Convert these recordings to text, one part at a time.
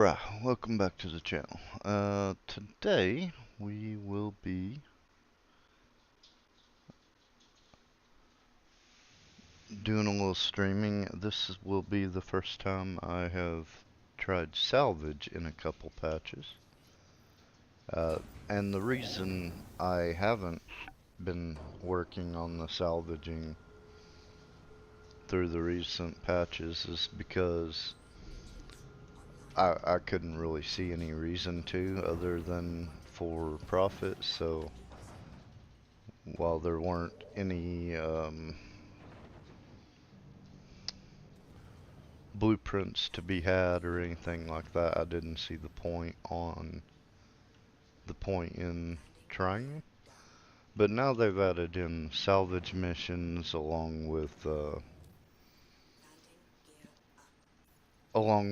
Right, welcome back to the channel. Today we will be doing a little streaming. This will be the first time I have tried Salvage in a couple patches. Uh, and the reason I haven't been working on the salvaging through the recent patches is because I couldn't really see any reason to other than for profit. So while there weren't any blueprints to be had or anything like that, I didn't see the point in trying. But now they've added in salvage missions along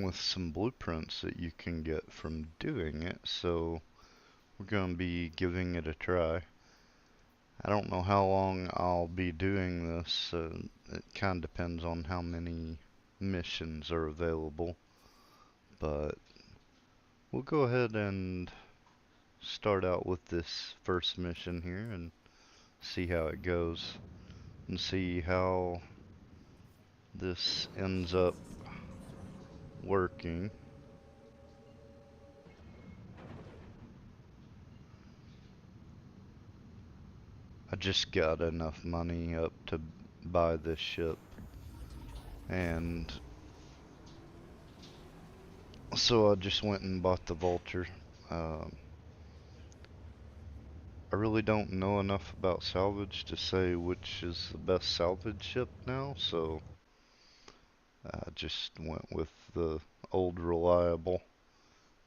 with some blueprints that you can get from doing it. So we're going to be giving it a try. I don't know how long I'll be doing this. It kind of depends on how many missions are available. But we'll go ahead and start out with this first mission here and see how it goes and see how this ends up working. I just got enough money up to buy this ship, and so I just went and bought the Vulture. Um, I really don't know enough about salvage to say which is the best salvage ship now, so I just went with the old reliable,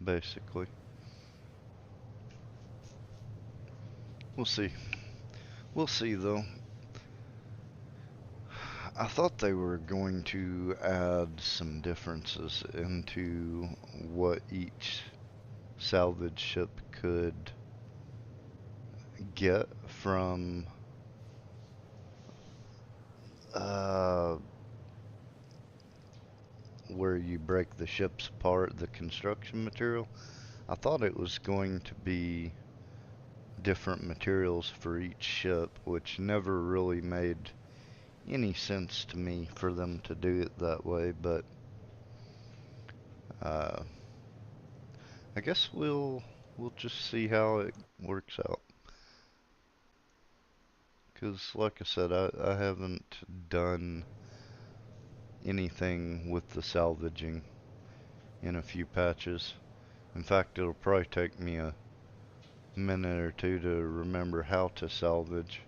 basically. We'll see. We'll see though. I thought they were going to add some differences into what each salvage ship could get from uh, where you break the ships apart, the construction material. I thought it was going to be different materials for each ship, which never really made any sense to me for them to do it that way, but uh, I guess we'll just see how it works out. Because, like I said, I haven't done anything with the salvaging in a few patches. In fact, it'll probably take me a minute or two to remember how to salvage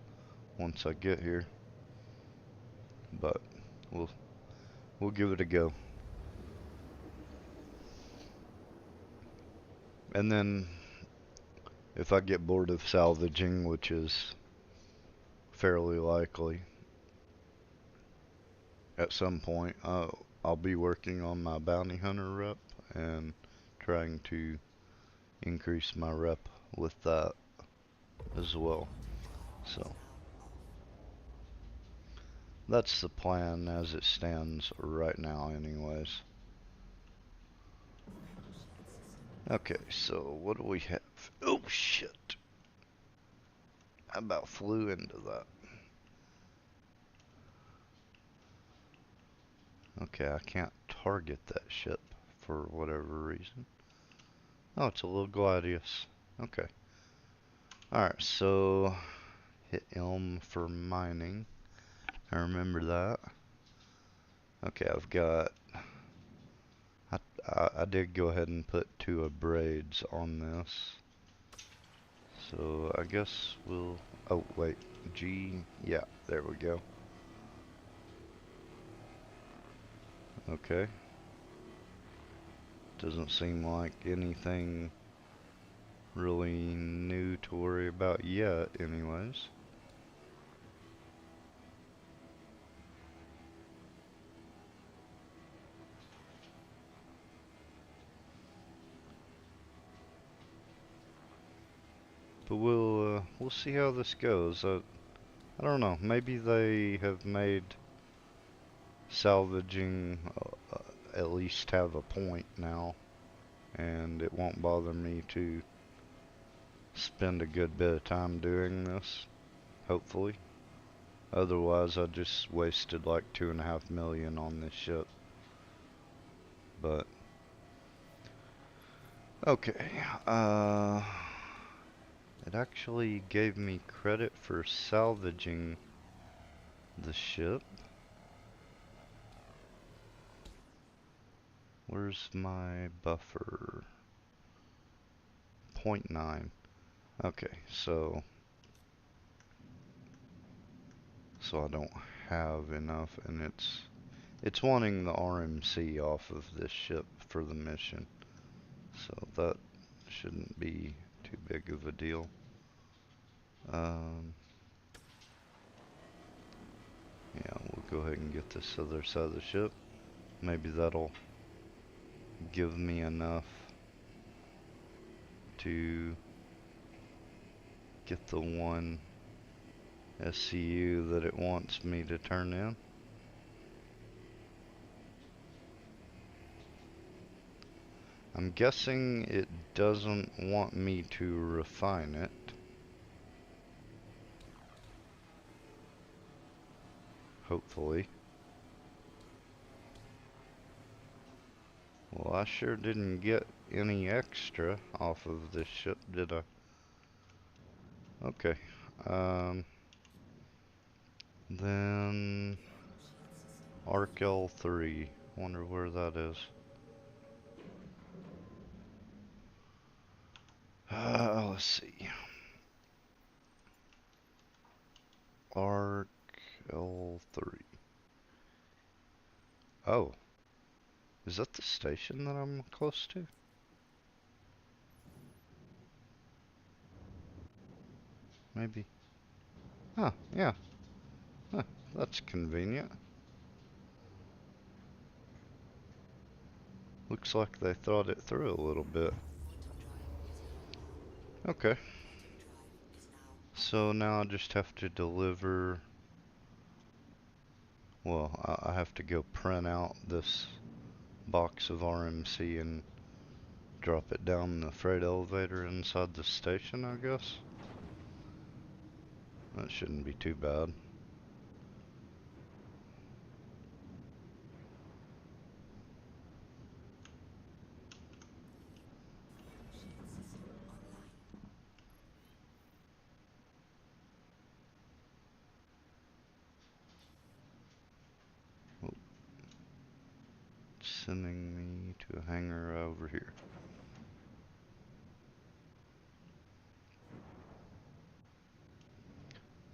once I get here. But we'll we'll give it a go. And then if I get bored of salvaging, which is fairly likely at some point, I'll be working on my bounty hunter rep and trying to increase my rep with that as well. So that's the plan as it stands right now anyways. Okay, so what do we have? Oh shit. I about flew into that. Okay, I can't target that ship for whatever reason. Oh, it's a little Gladius. Okay. Alright, so hit Elm for mining. I remember that. Okay, I've got... I did go ahead and put 2 abrades on this. So I guess we'll... Oh, wait. G... Yeah, there we go. Okay. Doesn't seem like anything really new to worry about yet, anyways. But we'll see how this goes. I don't know. Maybe they have made salvaging at least have a point now. and it won't bother me to spend a good bit of time doing this, hopefully. Otherwise, I just wasted like 2.5 million on this ship. But, okay, it actually gave me credit for salvaging the ship. Where's my buffer? 0.9. Okay, so I don't have enough, and it's wanting the RMC off of this ship for the mission. So that shouldn't be too big of a deal. Um, yeah, we'll go ahead and get this other side of the ship. Maybe that'll give me enough to get the one SCU that it wants me to turn in. I'm guessing it doesn't want me to refine it. Hopefully. Well, I sure didn't get any extra off of this ship, did I? Okay. Then Arc L3. Wonder where that is. Let's see. Arc L3. Oh. Is that the station that I'm close to? Maybe. Huh, yeah. Huh, that's convenient. Looks like they thought it through a little bit. Okay. So now I just have to deliver. Well, I have to go print out this box of RMC and drop it down the freight elevator inside the station, I guess. That shouldn't be too bad. Oh, it's sending me to a hangar over here.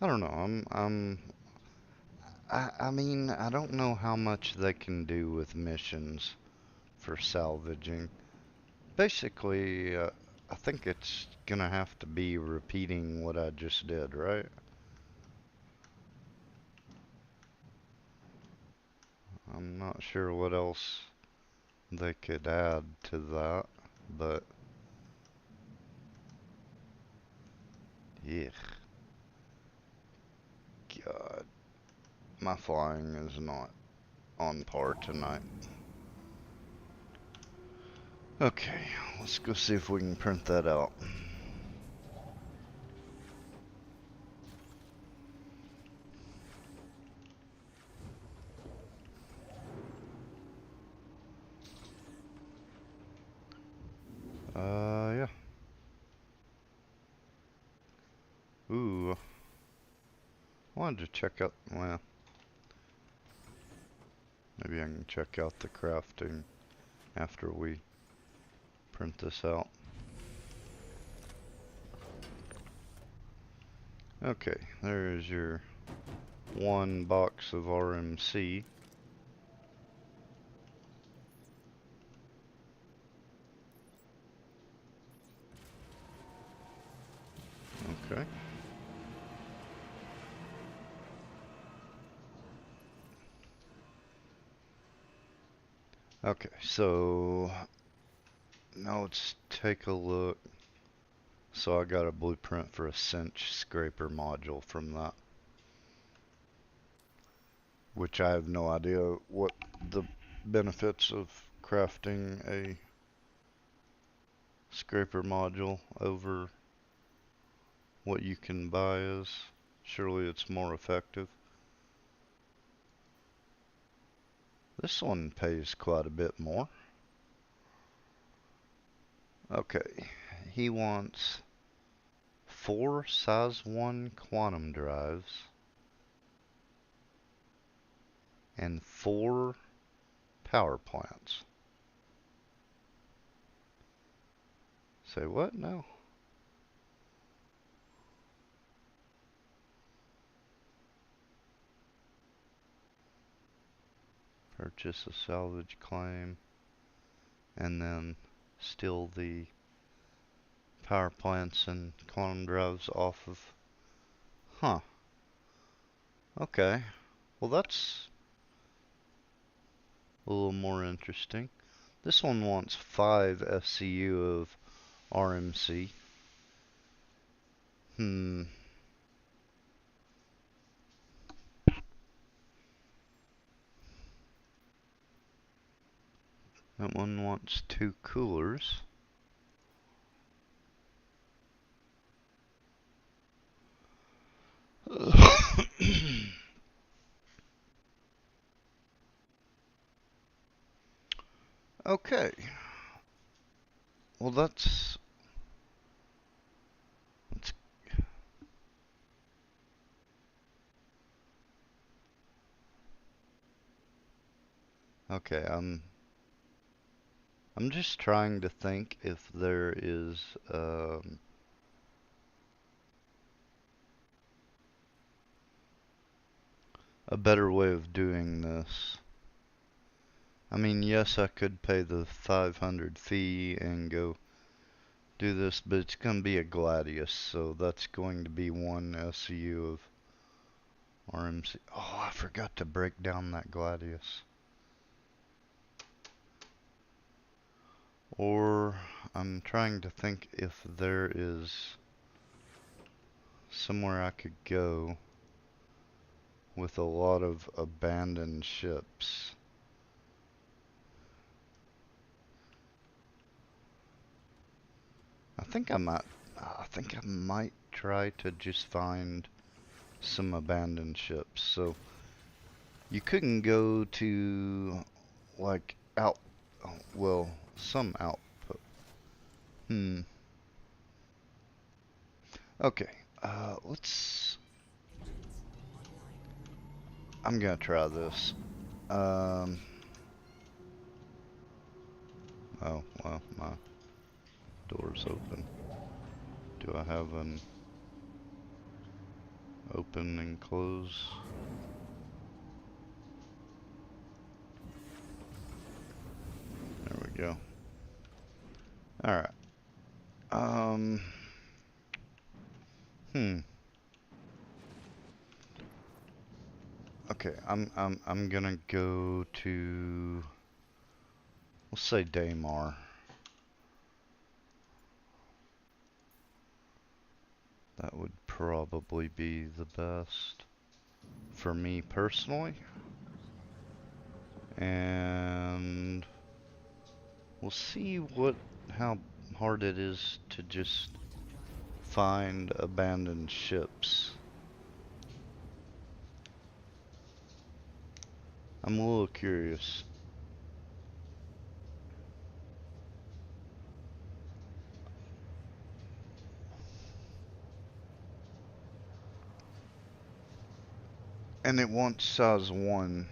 I don't know. I mean, I don't know how much they can do with missions for salvaging. Basically, I think it's gonna have to be repeating what I just did, right? I'm not sure what else they could add to that, but yeah, God, my flying is not on par tonight. Okay, let's go see if we can print that out. Yeah. Ooh, I wanted to check out, well, maybe I can check out the crafting after we print this out. Okay, there is your one box of RMC. Okay. Okay, so now let's take a look. So I got a blueprint for a cinch scraper module from that, which I have no idea what the benefits of crafting a skyscraper module over what you can buy is. Surely it's more effective. This one pays quite a bit more. Okay, he wants 4 size 1 quantum drives and 4 power plants. Say what? No. Purchase a salvage claim and then steal the power plants and quantum drives off of. Huh. Okay. Well, that's a little more interesting. This one wants 5 SCU of RMC. That one wants 2 coolers. Okay. Well, that's okay. I'm just trying to think if there is a better way of doing this. I mean, yes, I could pay the 500 fee and go do this, but it's going to be a Gladius, so that's going to be 1 SCU of RMC. Oh, I forgot to break down that Gladius. Or I'm trying to think if there is somewhere I could go with a lot of abandoned ships. I think I might try to just find some abandoned ships. So you couldn't go to like well, some output. Okay. I'm gonna try this. Oh, well, my door's open. Do I have an open and close? There we go. Alright. Okay, I'm gonna go to, let's say Daymar. That would probably be the best for me personally. And we'll see how hard it is to just find abandoned ships. I'm a little curious. And it wants size 1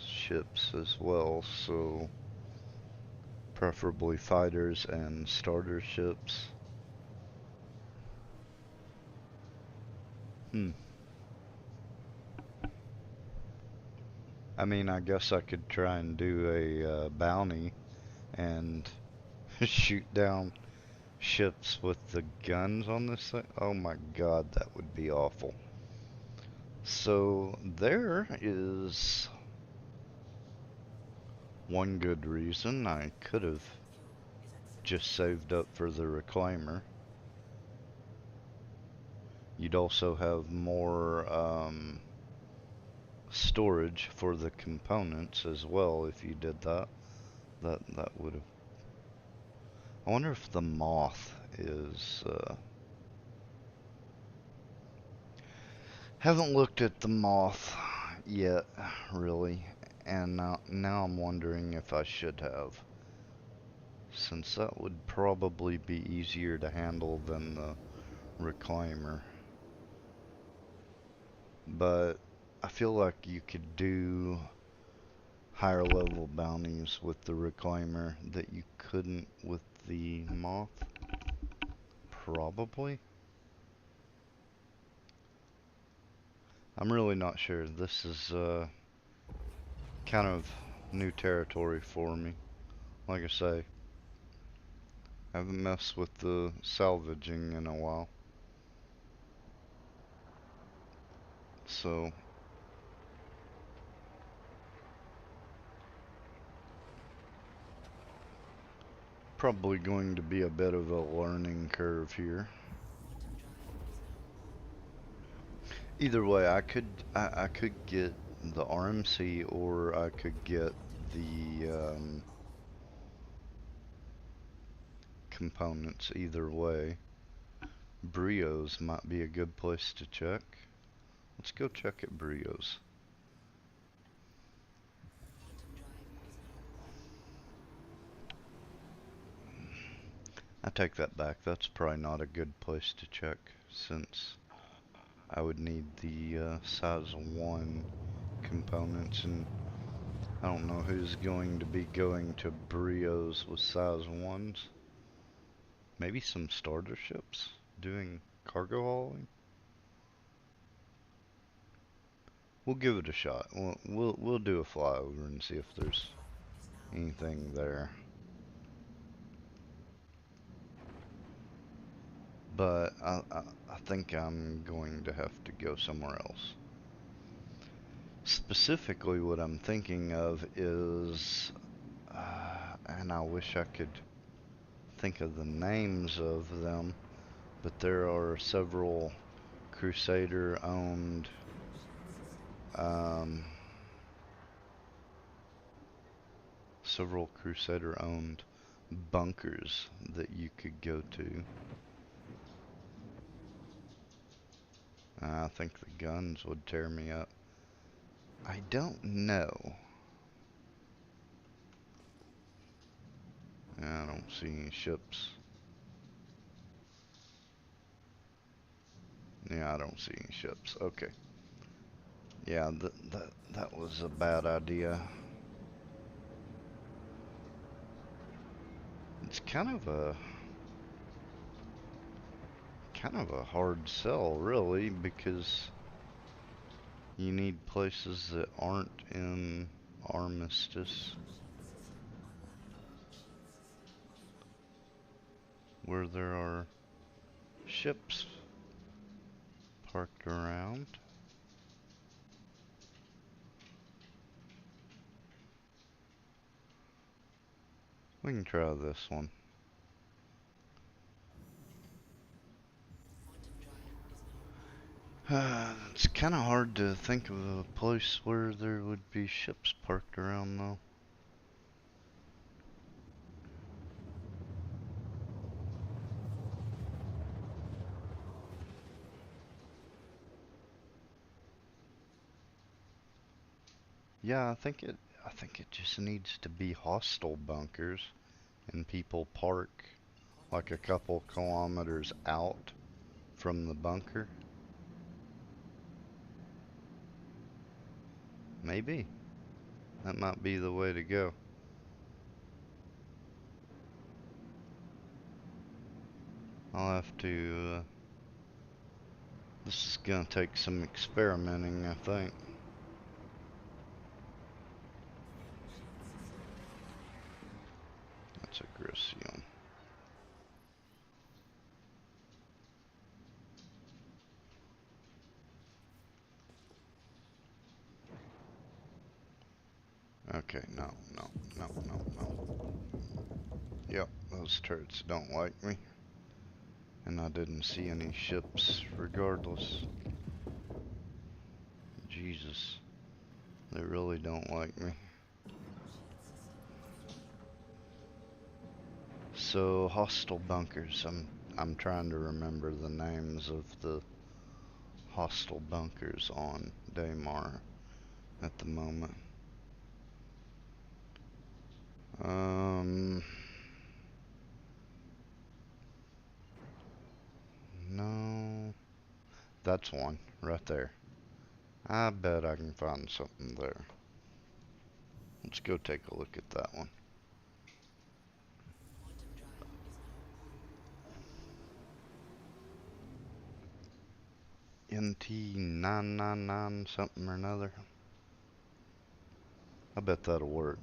ships as well, so preferably fighters and starter ships. I mean, I guess I could try and do a bounty and shoot down ships with the guns on this thing. Oh my god, that would be awful. So there is one good reason I could have just saved up for the reclaimer. You'd also have more storage for the components as well if you did that. That would have. I wonder if the moth is, haven't looked at the moth yet, really, and now I'm wondering if I should have, since that would probably be easier to handle than the reclaimer. But I feel like you could do higher level bounties with the reclaimer that you couldn't with the moth. Probably. I'm really not sure. This is kind of new territory for me. Like I say, I haven't messed with the salvaging in a while. So, probably going to be a bit of a learning curve here. Either way, I could get the RMC or I could get the components. Either way, Brios might be a good place to check. Let's go check at Brios. I take that back. That's probably not a good place to check, since I would need the size 1 components, and I don't know who's going to be going to Brios with size 1s. Maybe some starter ships doing cargo hauling? We'll give it a shot. We'll do a flyover and see if there's anything there. But I think I'm going to have to go somewhere else. Specifically, what I'm thinking of is, and I wish I could think of the names of them, but there are several Crusader-owned bunkers that you could go to. I think the guns would tear me up. I don't know. I don't see any ships. Yeah, I don't see any ships. Okay. Yeah, that was a bad idea. It's kind of a hard sell, really, because you need places that aren't in Armistice, where there are ships parked around. We can try this one. It's kind of hard to think of a place where there would be ships parked around, though. Yeah, I think it just needs to be hostile bunkers, and people park like a couple kilometers out from the bunker. Maybe. That might be the way to go. I'll have to, this is gonna take some experimenting, I think. That's a Grissium. Okay, no. Yep, those turrets don't like me. And I didn't see any ships regardless. Jesus. They really don't like me. So hostile bunkers. I'm trying to remember the names of the hostile bunkers on Daymar at the moment. No, that's one right there. I bet I can find something there. Let's go take a look at that one. NT999 something or another. I bet that'll work.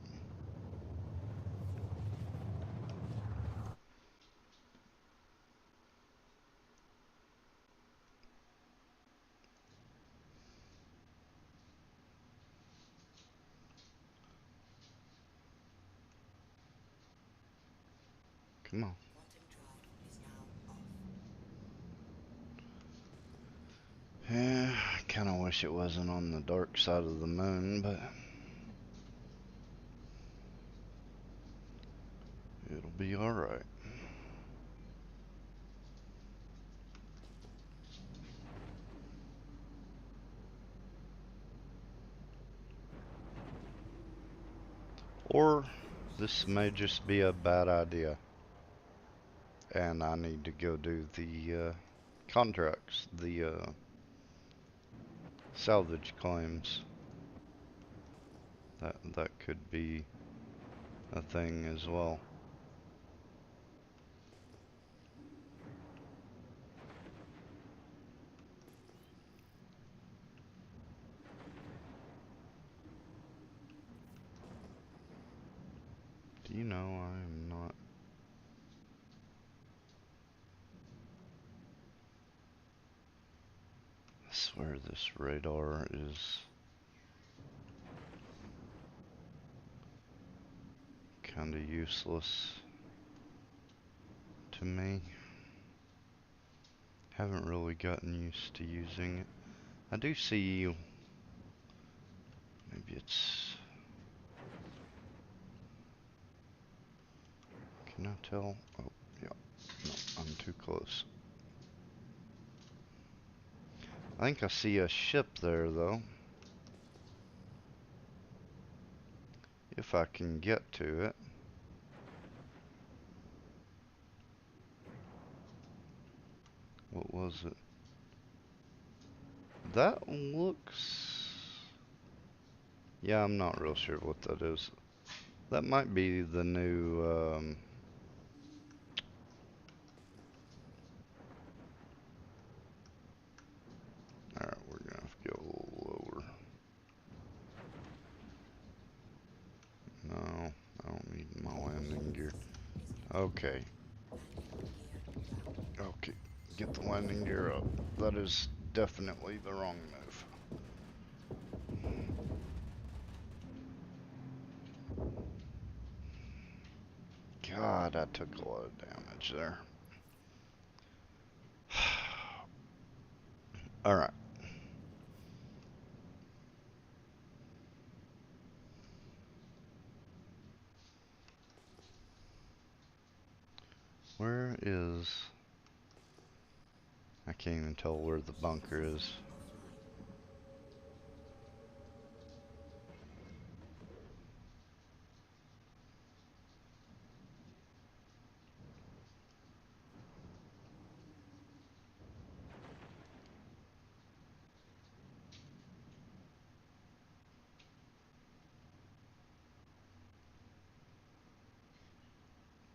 Come on. Yeah, I kind of wish it wasn't on the dark side of the moon, but it'll be alright. Or this may just be a bad idea, and I need to go do the contracts, the salvage claims. That could be a thing as well. Do you know I am not? I swear this radar is kind of useless to me. Haven't really gotten used to using it. I do see, maybe it's, can I tell? Oh, yeah, no, I'm too close. I think I see a ship there though. If I can get to it. What was it? That looks, yeah, I'm not real sure what that is. That might be the new, alright, we're gonna have to go a little lower. No, I don't need my landing gear. Okay. Okay, get the landing gear up. That is definitely the wrong move. God, I took a lot of damage there. Alright. Where is... I can't even tell where the bunker is.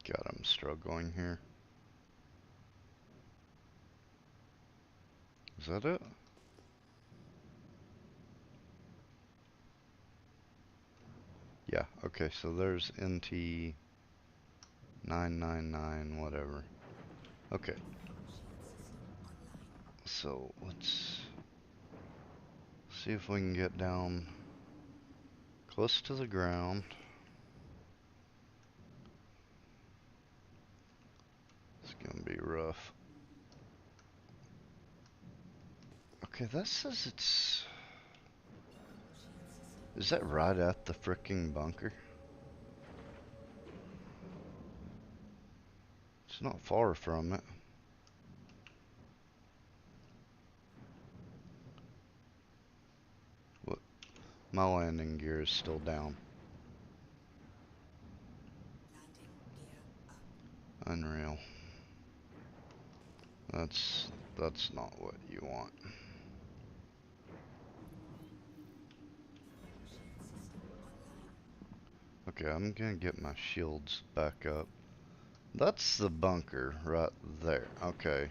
God, I'm struggling here. Is that it? Yeah, okay, so there's NT 999, whatever. Okay. So, let's see if we can get down close to the ground. It's gonna be rough. Okay, that says it's... Is that right at the frickin' bunker? not far from it. What? My landing gear is still down. Unreal. That's not what you want. Okay, I'm gonna get my shields back up. That's the bunker right there. Okay.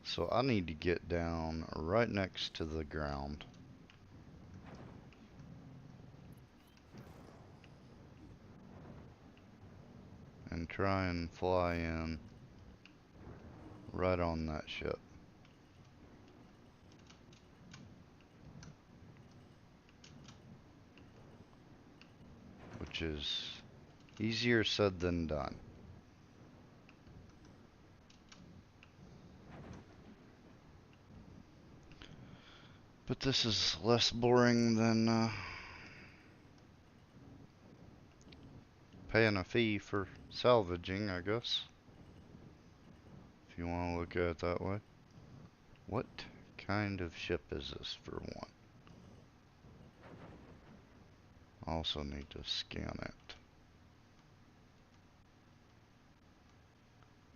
So I need to get down right next to the ground. And try and fly in right on that ship. Which is easier said than done. But this is less boring than paying a fee for salvaging, I guess. If you want to look at it that way. What kind of ship is this, for one? I also need to scan it.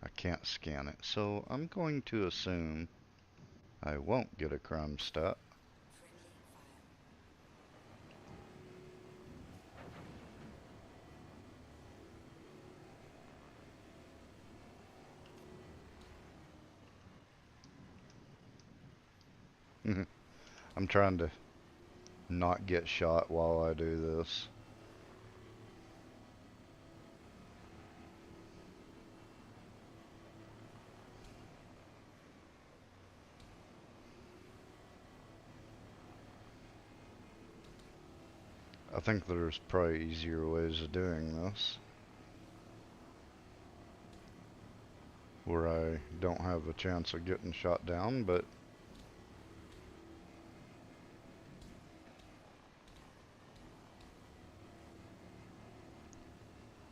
I can't scan it, so I'm going to assume I won't get a crime stat. I'm trying to not get shot while I do this. I think there's probably easier ways of doing this, where I don't have a chance of getting shot down, but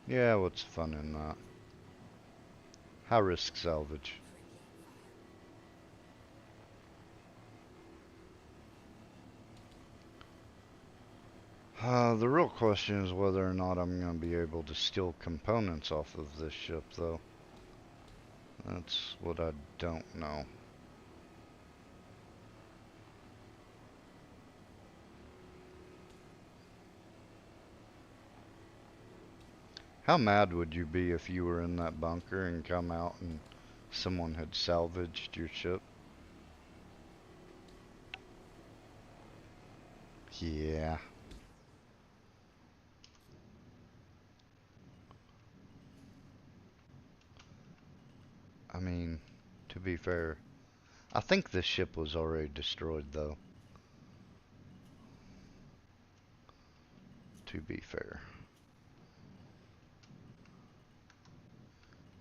yeah, what's fun in that? High risk salvage. The real question is whether or not I'm going to be able to steal components off of this ship, though. That's what I don't know. How mad would you be if you were in that bunker and come out and someone had salvaged your ship? Yeah. I mean, to be fair, I think this ship was already destroyed, though. To be fair.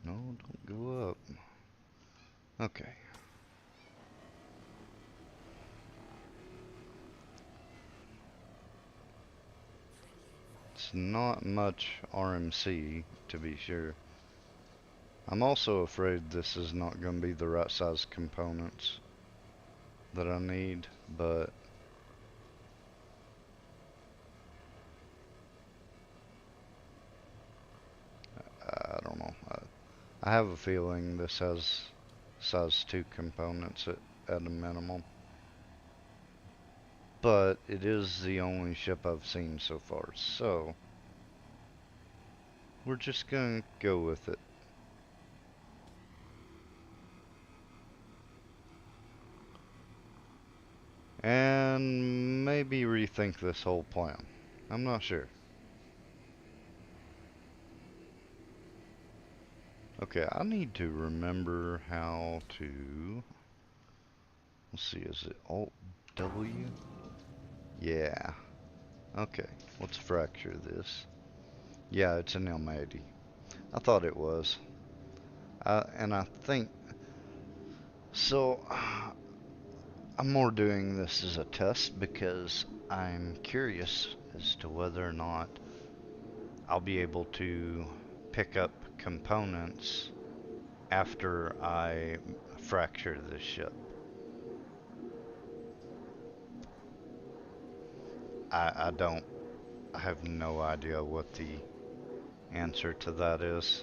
No, don't go up. Okay. It's not much RMC, to be sure. I'm also afraid this is not going to be the right size components that I need, but I don't know. I have a feeling this has size 2 components at a minimum. But it is the only ship I've seen so far, so we're just gonna go with it. And maybe rethink this whole plan. I'm not sure. Okay, I need to remember how to... Let's see, is it Alt W? Yeah. Okay, let's fracture this. Yeah, it's an M80. I thought it was. And I think... So, I'm more doing this as a test because I'm curious as to whether or not I'll be able to pick up components after I fracture this ship. I don't, I have no idea what the answer to that is,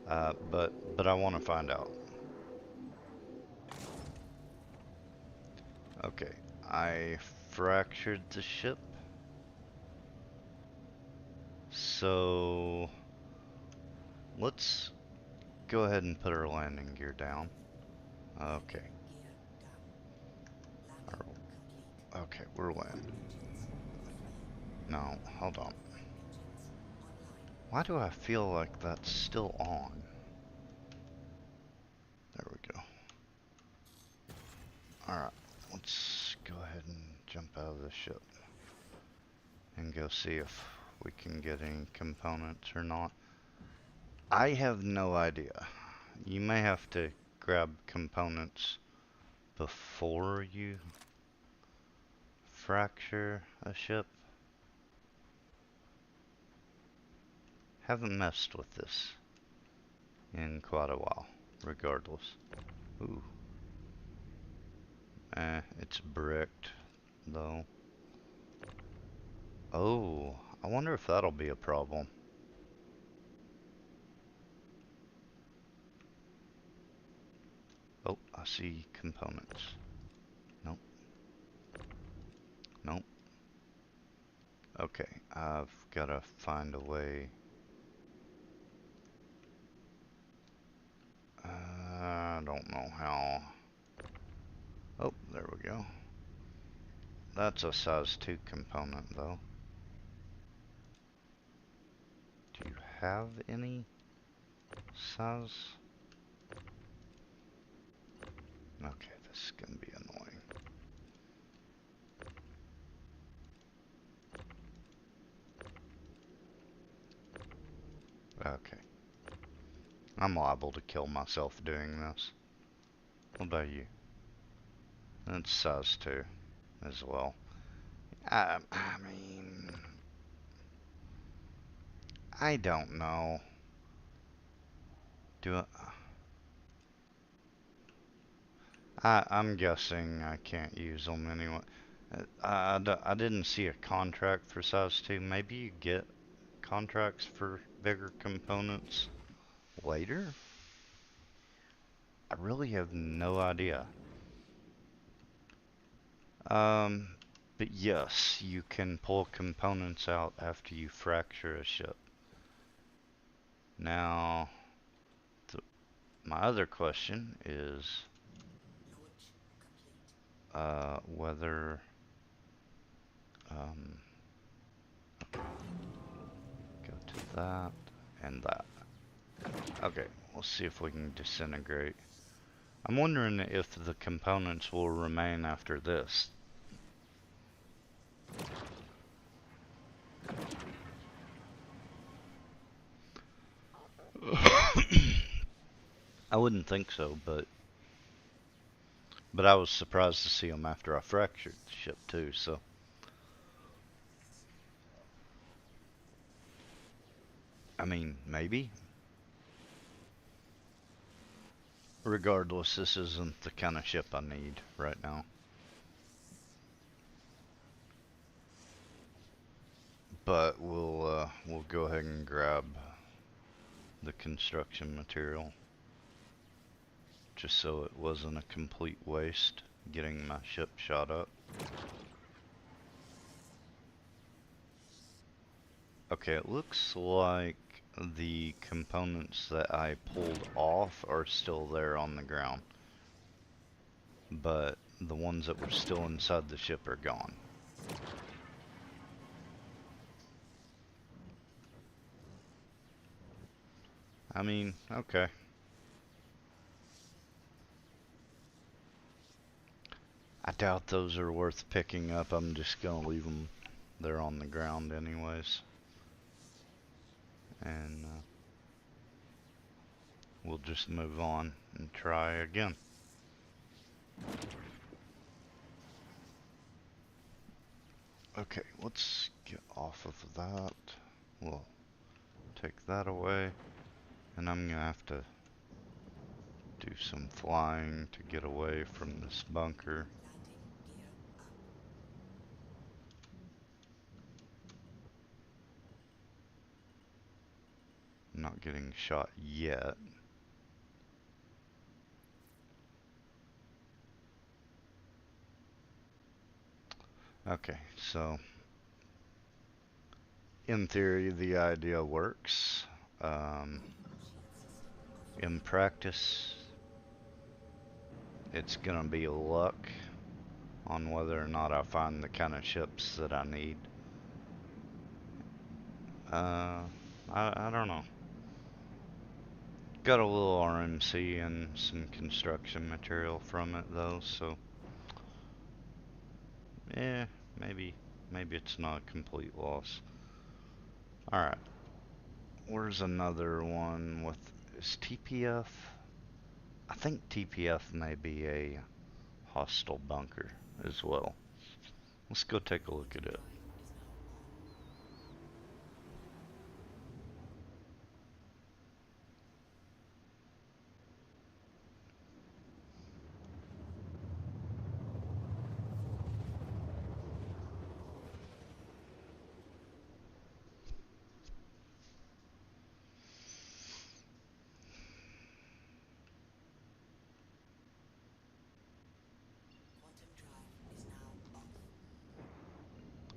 but I want to find out. Okay, I fractured the ship, so let's go ahead and put our landing gear down. Okay. Okay, we're landing. No, hold on. Why do I feel like that's still on? There we go. Alright, let's go ahead and jump out of the ship and go see if we can get any components or not. I have no idea. You may have to grab components before you fracture a ship. Haven't messed with this in quite a while, regardless. Ooh. It's bricked, though. Oh, I wonder if that'll be a problem. Oh, I see components. Nope. Nope. Okay, I've gotta find a way. I don't know how. Oh, there we go. That's a size 2 component, though. Do you have any size? Okay, this is gonna be annoying. Okay. I'm liable to kill myself doing this. What about you? That's size 2 as well. I mean, I don't know. Do I'm guessing I can't use them anyway. I didn't see a contract for size 2. Maybe you get contracts for bigger components later? I really have no idea. But yes, you can pull components out after you fracture a ship. Now, my other question is whether okay, go to that and that. Okay, we'll see if we can disintegrate. I'm wondering if the components will remain after this. I wouldn't think so, but I was surprised to see them after I fractured the ship too, so. I mean, maybe. Regardless, this isn't the kind of ship I need right now. But we'll go ahead and grab the construction material, just so it wasn't a complete waste getting my ship shot up. Okay, it looks like the components that I pulled off are still there on the ground, but the ones that were still inside the ship are gone. I mean, okay. I doubt those are worth picking up. I'm just gonna leave them there on the ground anyways. And we'll just move on and try again. Okay, let's get off of that. We'll take that away. And I'm gonna have to Do some flying to get away from this bunker. I'm not getting shot yet. Okay, so in theory the idea works. In practice, it's gonna be luck on whether or not I find the kind of ships that I need. I don't know. Got a little RMC and some construction material from it though, so yeah, maybe it's not a complete loss. Alright. Where's another one with, is TPF? I think TPF may be a hostile bunker as well. Let's go take a look at it.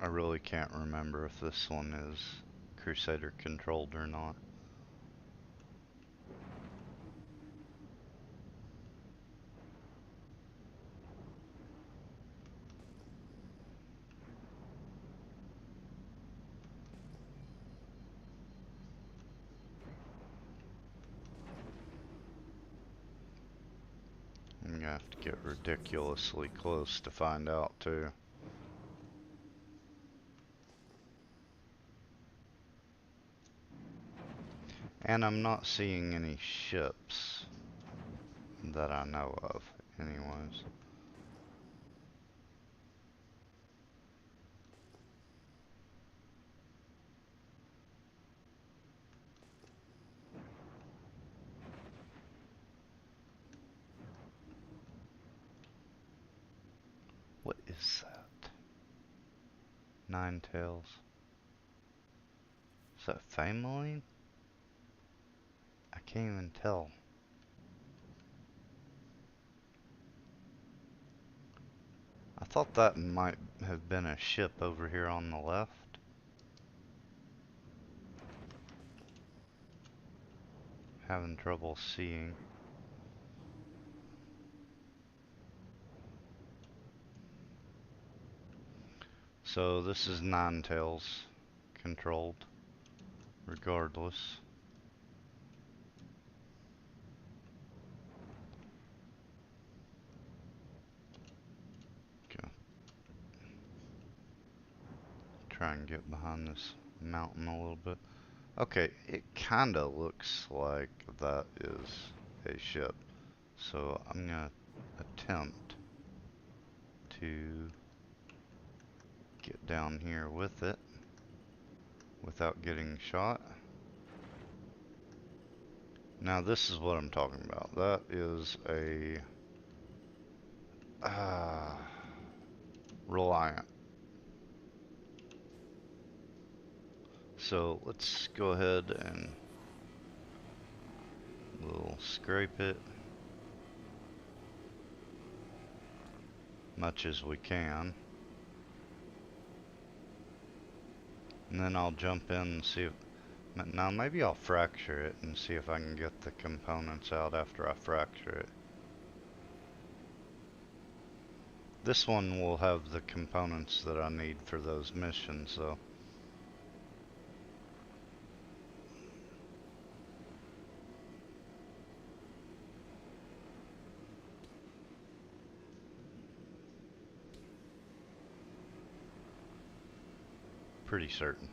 I really can't remember if this one is Crusader controlled or not. I'm gonna have to get ridiculously close to find out too. And I'm not seeing any ships that I know of, anyways. What is that? Nine tails. Is that Fameline? I can't even tell. I thought that might have been a ship over here on the left. Having trouble seeing. So this is Nine Tails controlled, regardless. Okay. Try and get behind this mountain a little bit. Okay, it kinda looks like that is a ship. So I'm gonna attempt to get down here with it without getting shot. Now this is what I'm talking about. That is a Reliant. So let's go ahead and we'll scrape it much as we can. And then I'll jump in and see if, now maybe I'll fracture it and see if I can get the components out after I fracture it. This one will have the components that I need for those missions though. Pretty certain.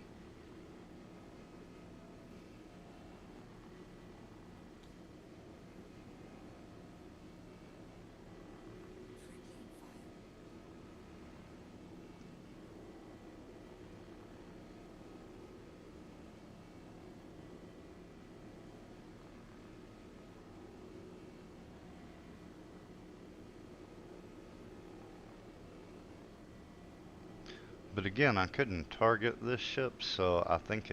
But again, I couldn't target this ship, so I think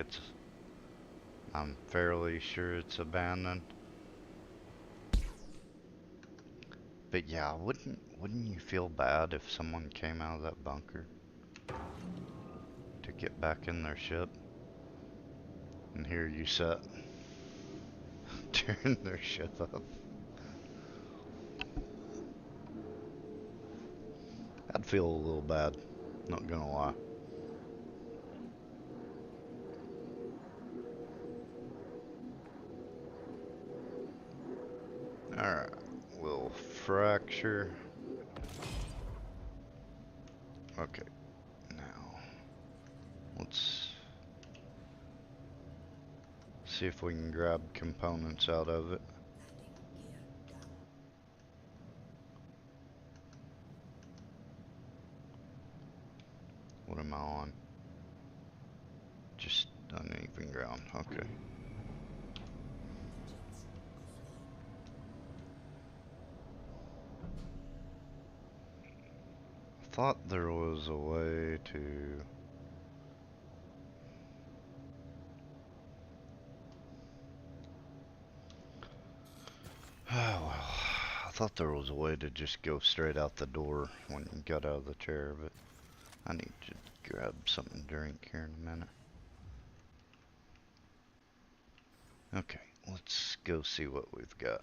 I'm fairly sure it's abandoned. But yeah, wouldn't you feel bad if someone came out of that bunker to get back in their ship? And here you sit, tearing their ship up. I'd feel a little bad, not gonna lie. Alright, we'll fracture. Okay, now let's see if we can grab components out of it. What am I on? Just uneven ground. Okay. I thought there was a way to... Oh well. I thought there was a way to just go straight out the door when you got out of the chair, but I need to grab something to drink here in a minute. Okay, let's go see what we've got.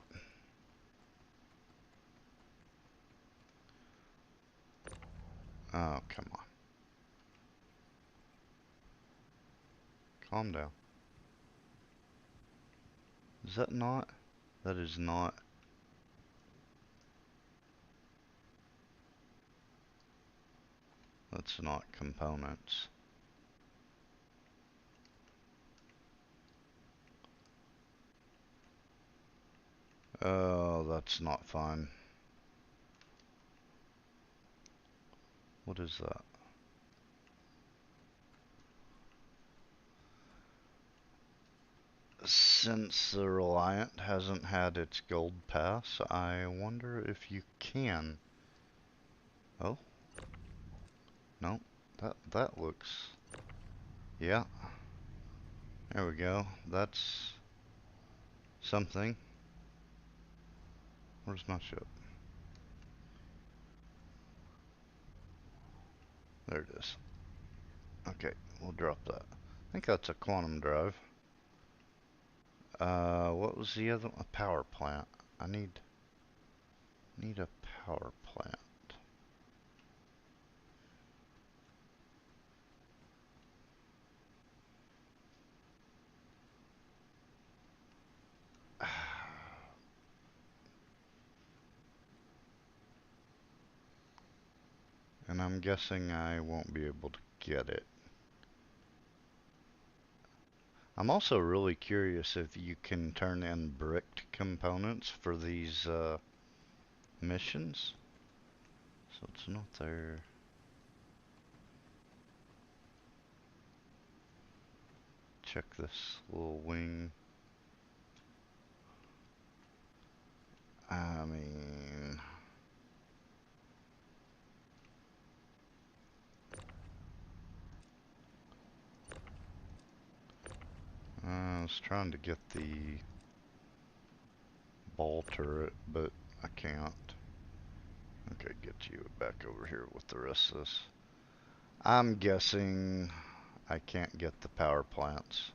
Oh, come on. Calm down. Is that not? That is not. That's not components. Oh, that's not fun. What is that? Since the Reliant hasn't had its gold pass, I wonder if you can. Oh, no, that looks... Yeah, there we go. That's something. Where's my ship? There it is. Okay, we'll drop that. I think that's a quantum drive. What was the other one? A power plant. I need a power plant. And I'm guessing I won't be able to get it. I'm also really curious if you can turn in bricked components for these missions. So it's not there. Check this little wing. I mean... I was trying to get the ball turret, but I can't. Okay, get you back over here with the rest of this. I'm guessing I can't get the power plants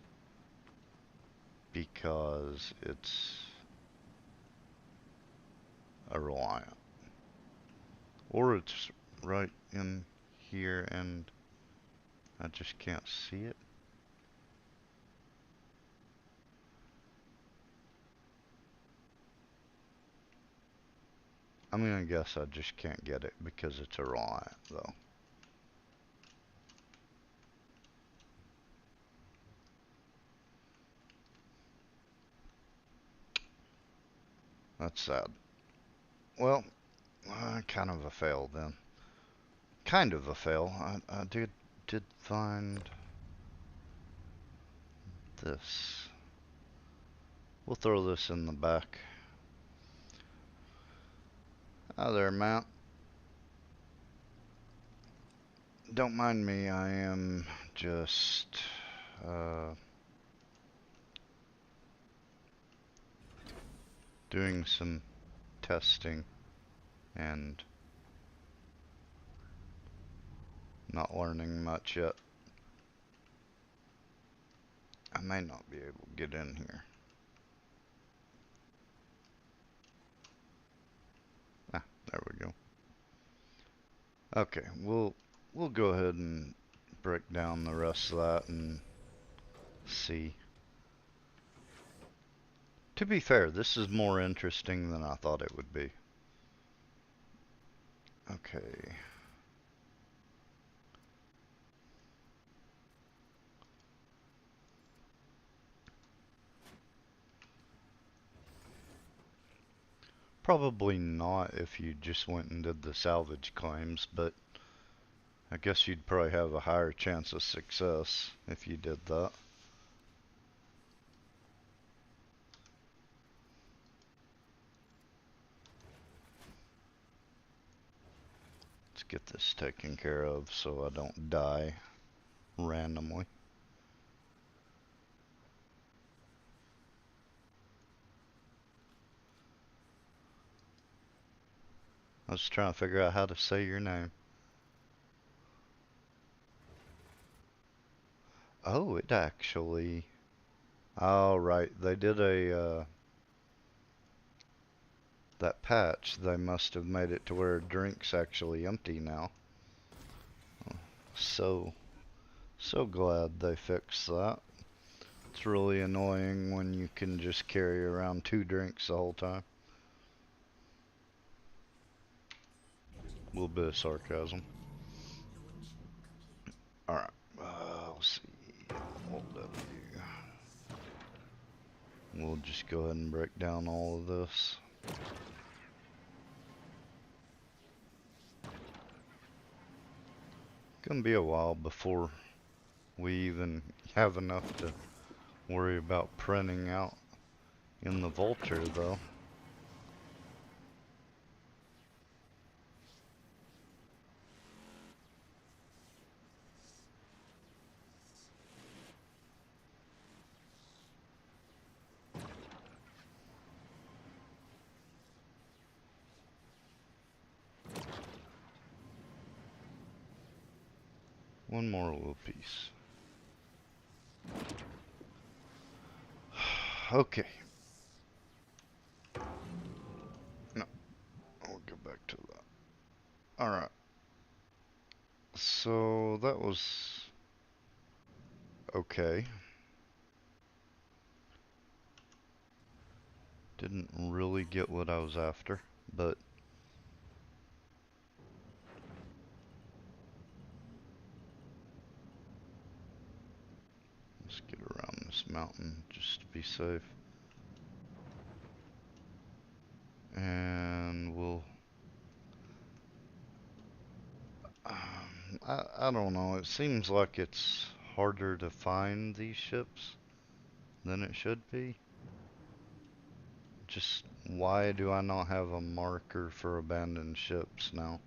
because it's a Reliant. Or it's right in here and I just can't see it. I'm gonna guess I just can't get it because it's a Reliant though. That's sad. Well, kind of a fail then. Kind of a fail. I did find this. We'll throw this in the back. Hi there, Matt. Don't mind me, I am just uh, doing some testing and not learning much yet. I may not be able to get in here. Ah, there we go. Okay, we'll go ahead and break down the rest of that and see. To be fair, this is more interesting than I thought it would be. Okay. Probably not if you just went and did the salvage claims, but I guess you'd probably have a higher chance of success if you did that. Let's get this taken care of so I don't die randomly. I was trying to figure out how to say your name. Oh, it actually... Oh, right. They did that patch. They must have made it to where drink's actually empty now. So, so glad they fixed that. It's really annoying when you can just carry around 2 drinks the whole time. A little bit of sarcasm. Alright, let's see. Alt W. We'll just go ahead and break down all of this. Gonna be a while before we even have enough to worry about printing out in the Vulture, though. One more little piece. Okay. No, I'll go back to that. Alright. So that was okay. Didn't really get what I was after, but let's get around this mountain just to be safe. And we'll... I don't know, it seems like it's harder to find these ships than it should be. Just why do I not have a marker for abandoned ships now?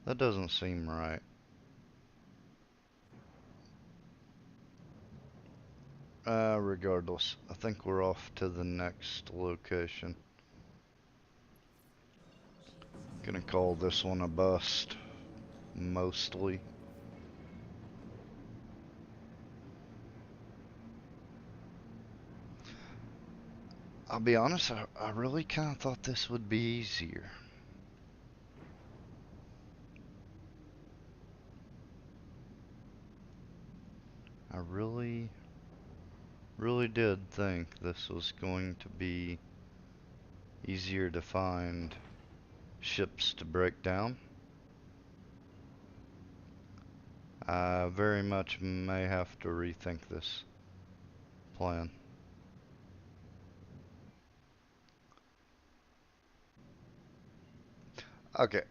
That doesn't seem right. Regardless, I think we're off to the next location. Gonna call this one a bust, mostly. I'll be honest, I really kind of thought this would be easier. I really did think this was going to be easier to find ships to break down. I very much may have to rethink this plan. Okay,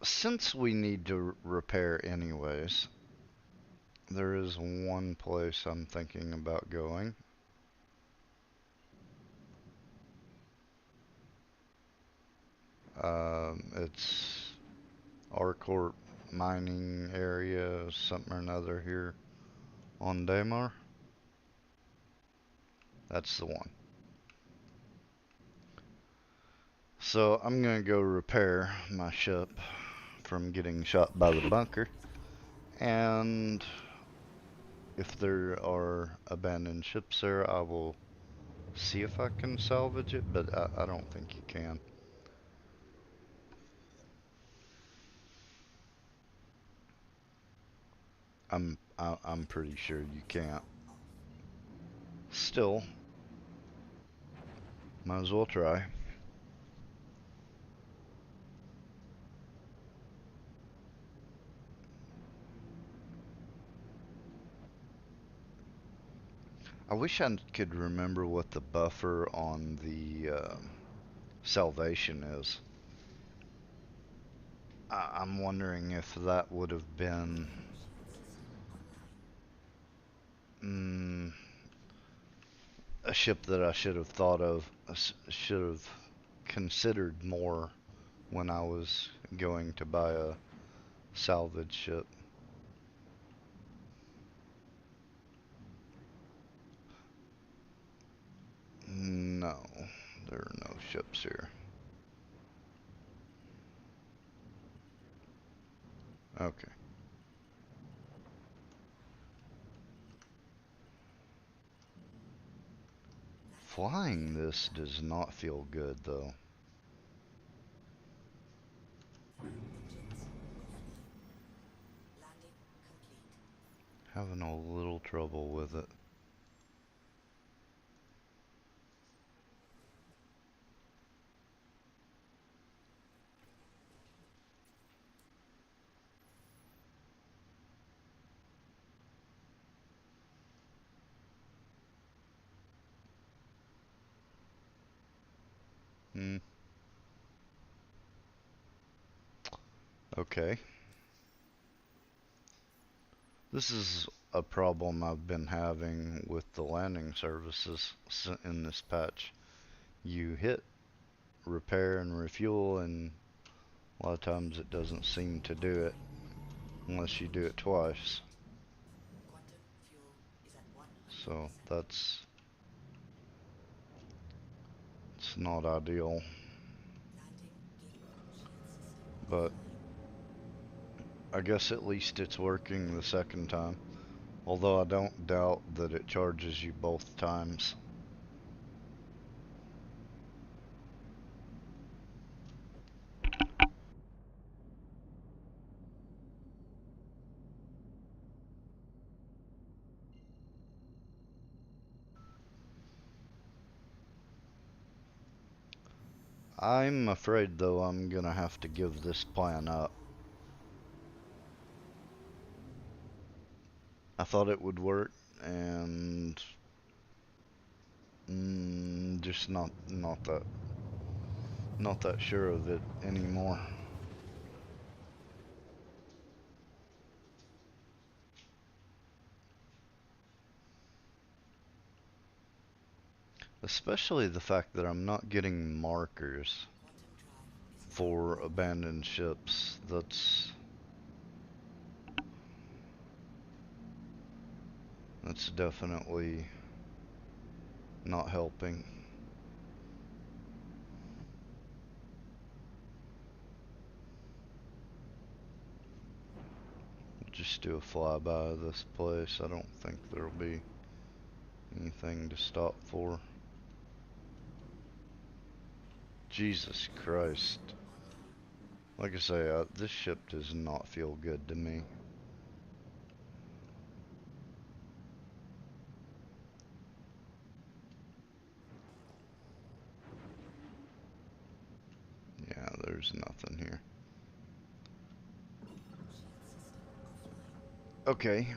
since we need to repair anyways, there is one place I'm thinking about going. It's Arcorp mining area, something or another here on Daymar. That's the one. So I'm gonna go repair my ship from getting shot by the bunker, and if there are abandoned ships there, I will see if I can salvage it, but I don't think you can. I'm pretty sure you can't. Still, might as well try. I wish I could remember what the buffer on the salvation is. I'm wondering if that would have been mm, a ship that I should have thought of, should have considered more when I was going to buy a salvage ship. No, there are no ships here. Okay. Flying this does not feel good though. Having a little trouble with it. Hmm. Okay. This is a problem I've been having with the landing services in this patch. You hit repair and refuel, and a lot of times it doesn't seem to do it unless you do it twice. So it's not ideal. But I guess at least it's working the second time. Although I don't doubt that it charges you both times. I'm afraid though I'm gonna have to give this plan up. I thought it would work, and just not that sure of it anymore. Especially the fact that I'm not getting markers for abandoned ships. That's definitely not helping. Just do a flyby of this place. I don't think there'll be anything to stop for. Jesus Christ. Like I say, this ship does not feel good to me. Yeah, there's nothing here. Okay,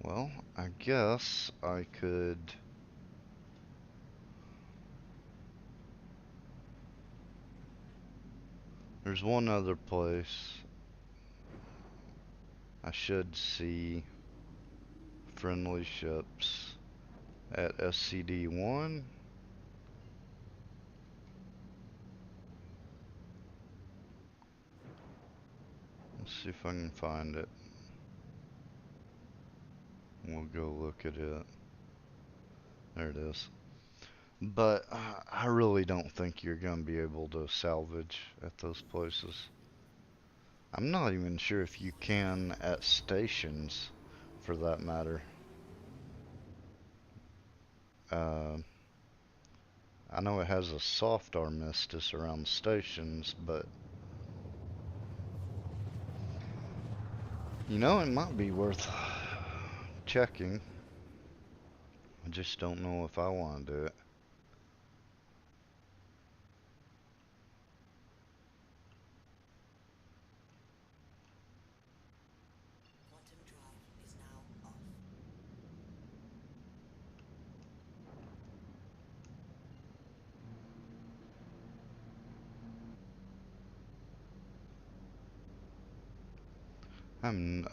well, I guess I could... There's one other place I should see friendly ships at SCD-1. see if I can find it. We'll go look at it. There it is. But I really don't think you're going to be able to salvage at those places. I'm not even sure if you can at stations, for that matter. Uh, I know it has a soft armistice around stations, but you know, it might be worth checking. I just don't know if I want to do it.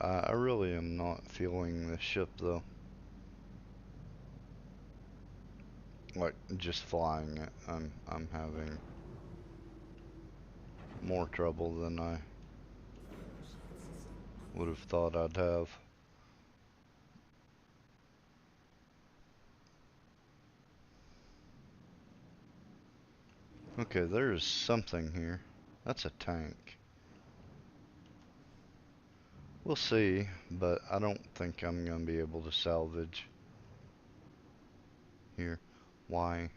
I really am not feeling this ship though. Like just flying it, I'm having more trouble than I would have thought I'd have. Okay, there is something here. That's a tank. We'll see, but I don't think I'm gonna be able to salvage here. Why?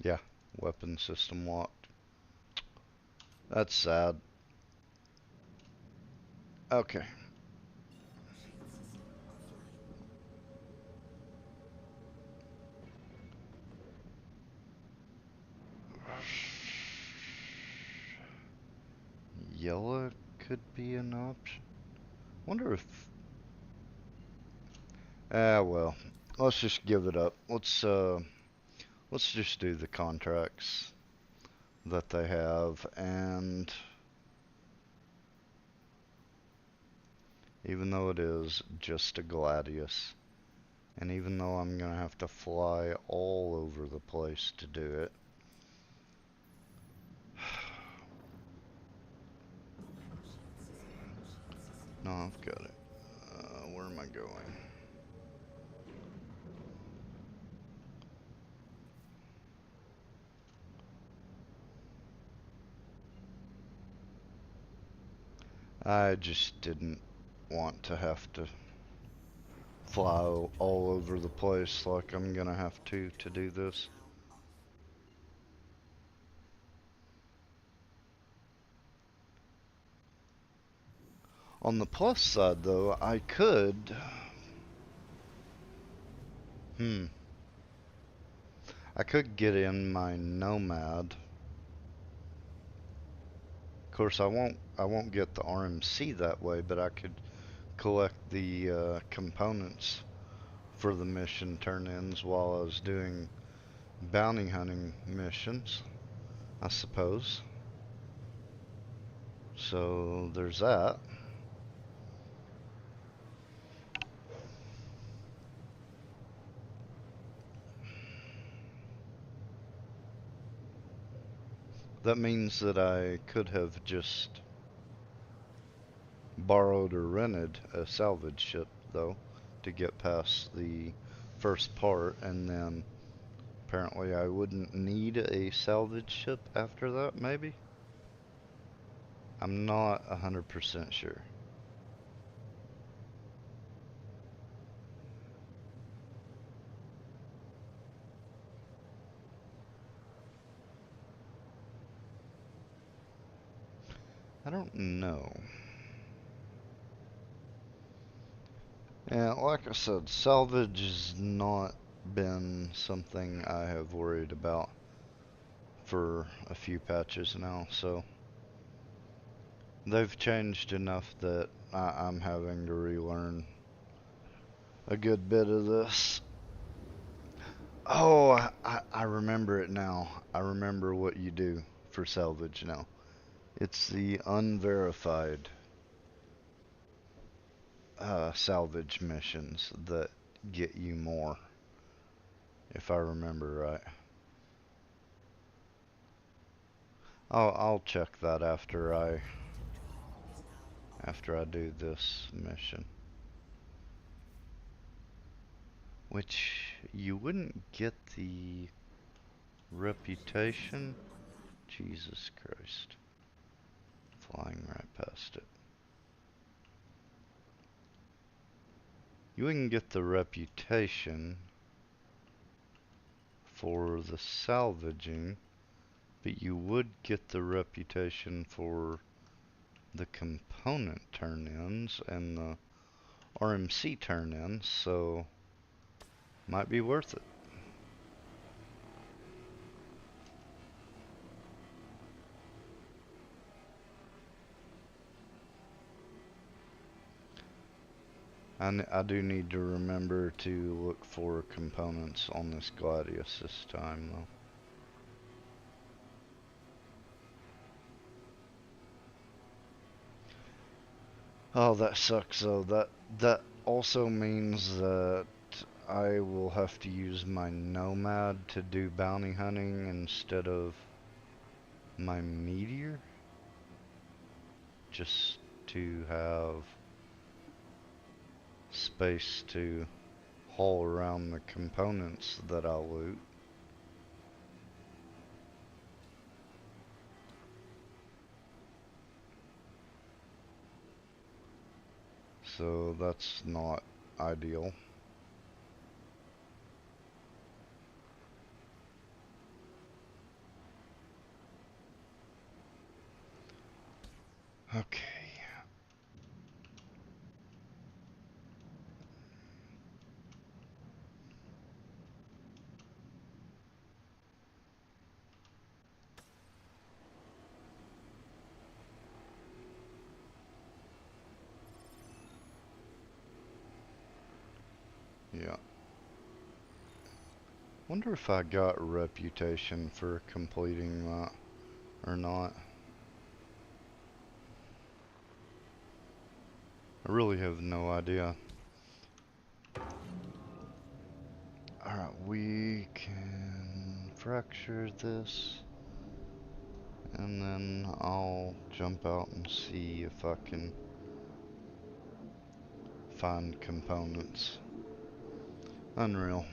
Yeah, weapon system locked. That's sad. Okay. Yellow could be an option. Wonder if... well. Let's just give it up. Let's just do the contracts that they have, and even though it is just a Gladius, and even though I'm gonna have to fly all over the place to do it, no, I've got it. Where am I going? I just didn't want to have to fly all over the place like I'm gonna have to do this. On the plus side though, I could I could get in my Nomad. Of course I won't get the RMC that way, but I could collect the components for the mission turn-ins while I was doing bounty hunting missions, I suppose. So there's that. That means that I could have just borrowed or rented a salvage ship, though, to get past the first part, and then apparently I wouldn't need a salvage ship after that, maybe? I'm not 100% sure. I don't know. Yeah, like I said, salvage has not been something I have worried about for a few patches now, so they've changed enough that I'm having to relearn a good bit of this. Oh, I remember it now. I remember what you do for salvage now. It's the unverified salvage missions that get you more. if I remember right. I'll check that after I do this mission. Which you wouldn't get the reputation. Jesus Christ. Flying right past it. You wouldn't get the reputation for the salvaging, but you would get the reputation for the component turn-ins and the RMC turn-ins, so might be worth it. I do need to remember to look for components on this Gladius this time, though. Oh, that sucks, though. That also means that I will have to use my Nomad to do bounty hunting instead of my Meteor, just to have space to haul around the components that I loot. So that's not ideal. Okay. Yeah. Wonder if I got a reputation for completing that or not. I really have no idea. Alright, we can fracture this. And then I'll jump out and see if I can find components. Unreal.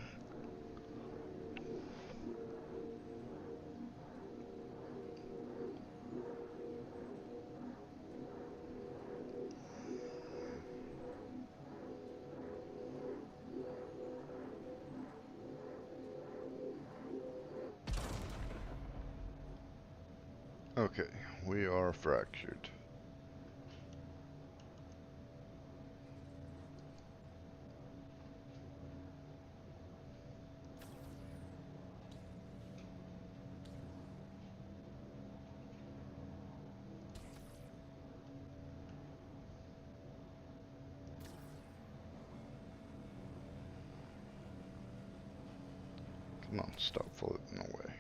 Okay, we are fractured. Come on, stop floating away.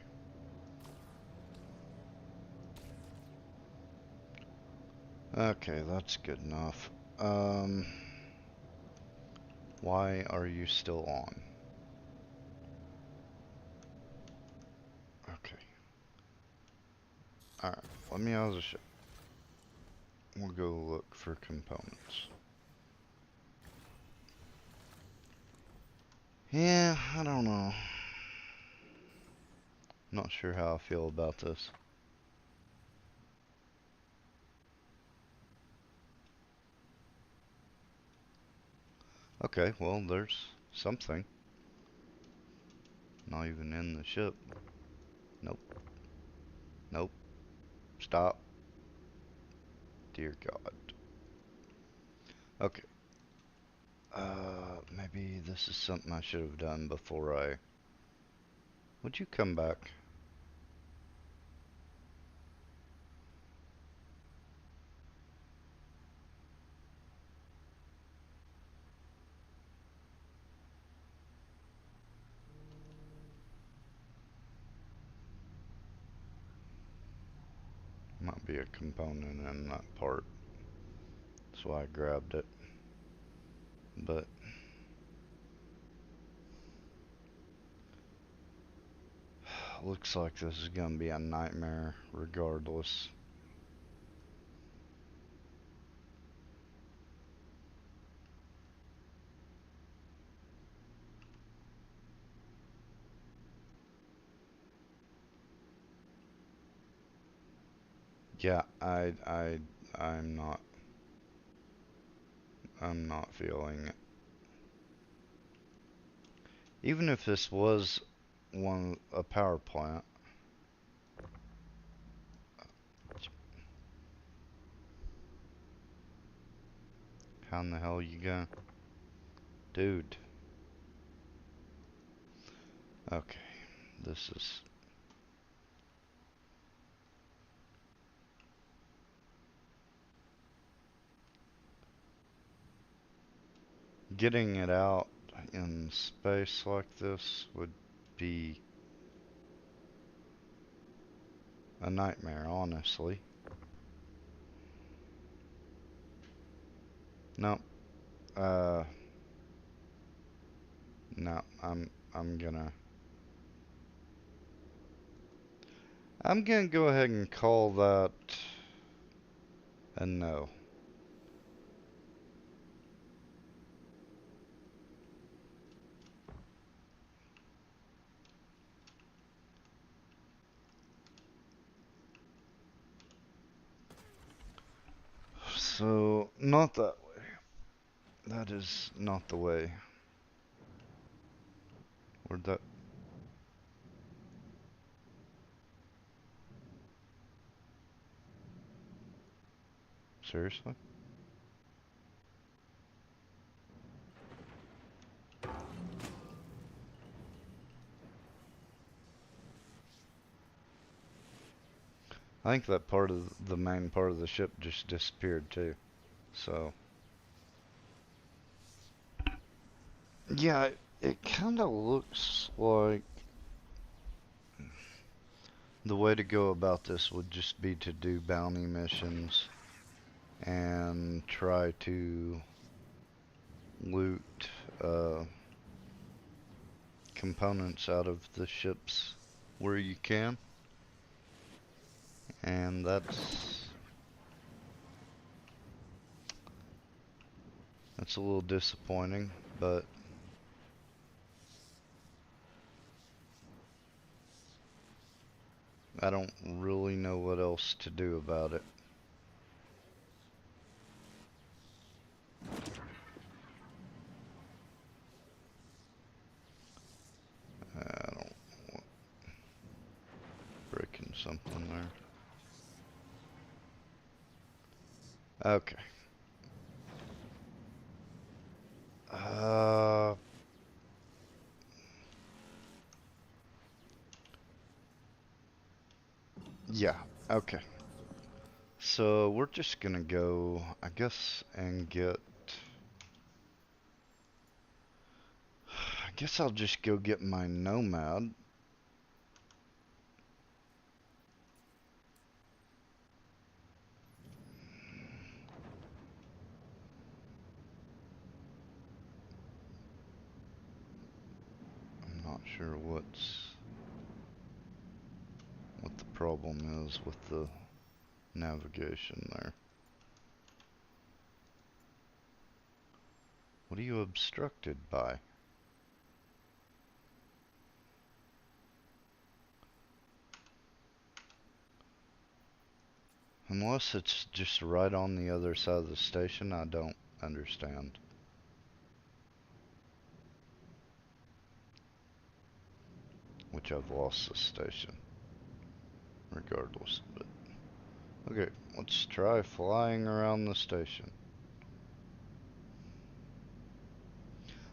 Okay, that's good enough. Why are you still on? Okay. Alright, let me out of the ship. We'll go look for components. Yeah, I don't know. Not sure how I feel about this. Okay, well, there's something. Not even in the ship. Nope. Nope. Stop. Dear God. Okay. Maybe this is something I should have done before I... Would you come back? Might be a component in that part. That's why I grabbed it. But Looks like this is gonna be a nightmare regardless. Yeah, I'm not, I'm not feeling it. Even if this was a power plant. How in the hell you going? Dude. Okay, this is... Getting it out in space like this would be a nightmare, honestly. No, uh, no, I'm gonna go ahead and call that a no. So, not that way. That is not the way. Where'd that... Seriously? I think that part of the main part of the ship just disappeared too. So, yeah, it kind of looks like the way to go about this would just be to do bounty missions and try to loot components out of the ships where you can. And that's a little disappointing, but I don't really know what else to do about it. I don't want breaking something there. Okay. Uh, yeah, okay. So we're just gonna go, I guess, and get... I guess I'll just go get my Nomad. I'm not sure what the problem is with the navigation there. What are you obstructed by? Unless it's just right on the other side of the station, I don't understand. Which I've lost the station, regardless of it. Okay, let's try flying around the station.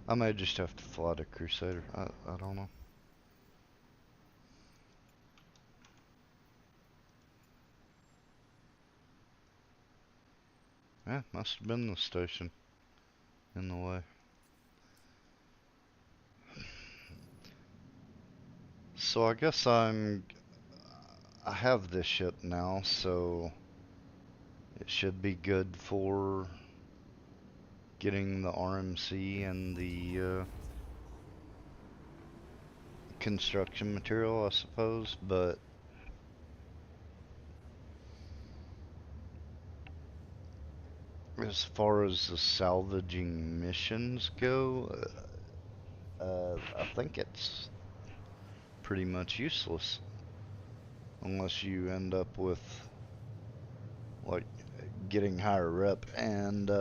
I may just have to fly to Crusader. I don't know. Yeah, must have been the station in the way. So I guess I have this ship now, so it should be good for getting the RMC and the construction material, I suppose, but as far as the salvaging missions go, I think it's pretty much useless unless you end up with like getting higher rep and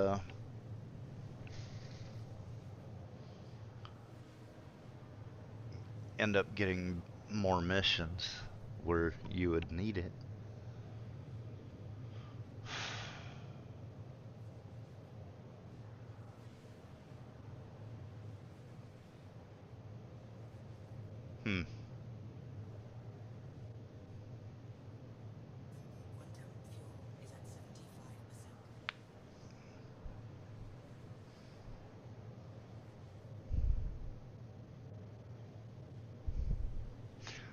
end up getting more missions where you would need it. Hmm.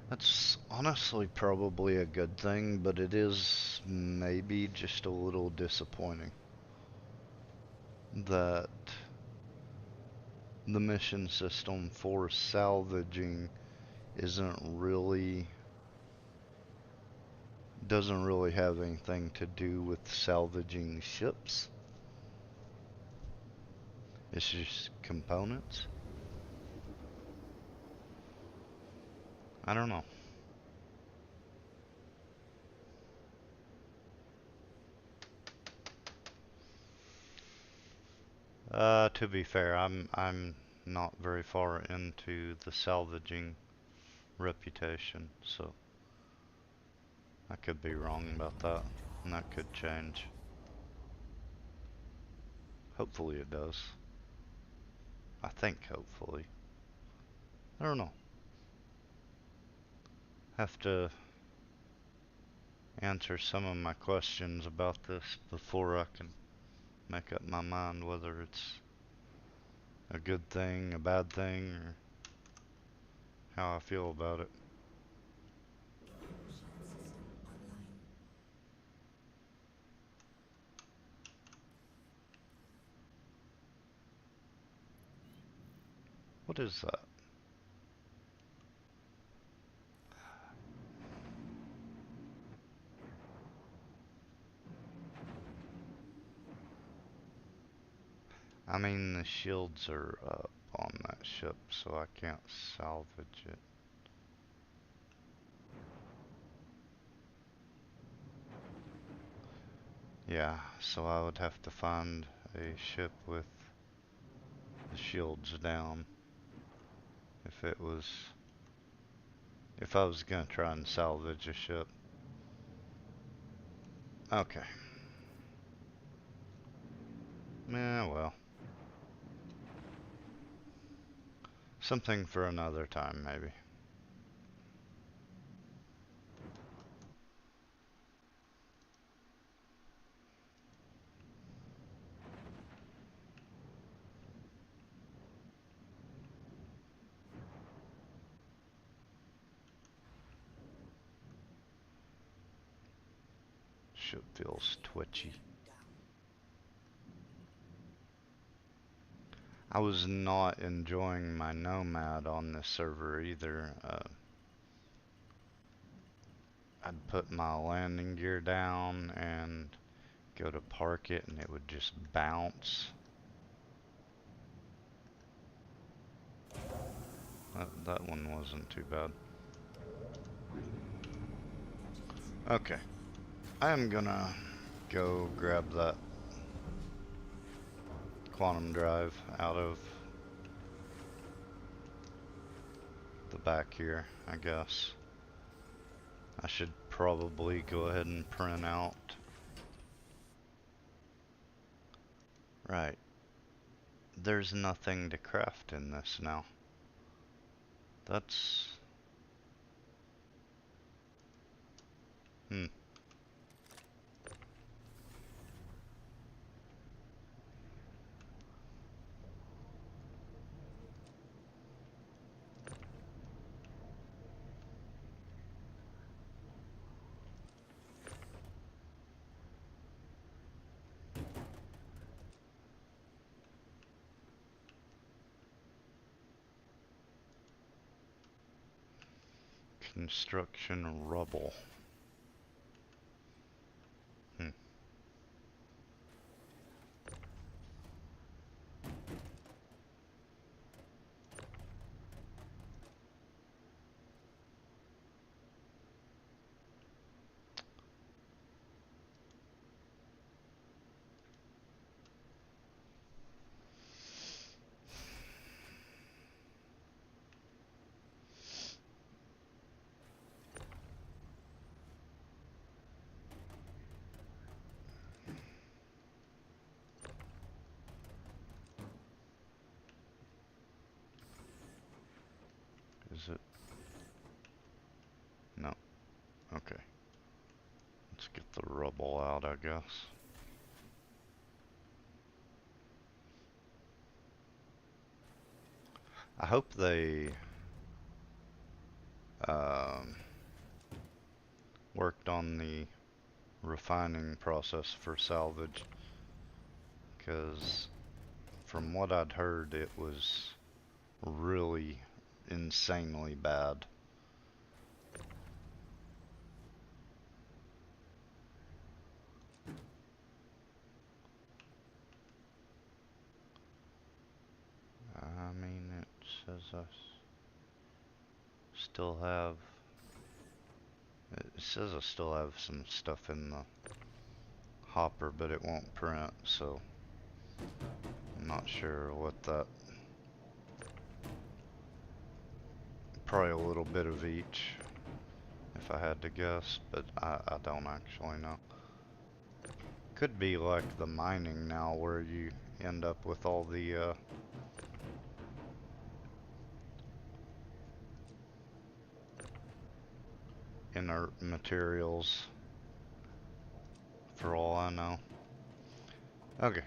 That's honestly probably a good thing, but it is maybe just a little disappointing that the mission system for salvaging isn't really doesn't really have anything to do with salvaging ships. It's just components. I don't know. To be fair, I'm not very far into the salvaging reputation, so I could be wrong about that, and that could change. Hopefully it does. I think hopefully. I don't know. Have to answer some of my questions about this before I can make up my mind whether it's a good thing, a bad thing, or how I feel about it. What is that? I mean, the shields are up on that ship, so I can't salvage it. Yeah, so I would have to find a ship with the shields down if it was if I was gonna try and salvage a ship. Okay. Yeah, well. Something for another time, maybe. Ship feels twitchy. I was not enjoying my Nomad on this server either. I'd put my landing gear down and go to park it and it would just bounce. That one wasn't too bad. Okay. I am gonna go grab that quantum drive out of the back here, I guess. I should probably go ahead and print out. Right. There's nothing to craft in this now. That's... Hmm. Construction rubble. Hmm. Is it? No. Okay. Let's get the rubble out, I guess. I hope they um, worked on the refining process for salvage, because from what I'd heard, it was really insanely bad. I mean, it says I still have. It says I still have some stuff in the hopper, but it won't print, so I'm not sure what that. Probably a little bit of each, if I had to guess, but I don't actually know. Could be like the mining now, where you end up with all the inert materials, for all I know. Okay.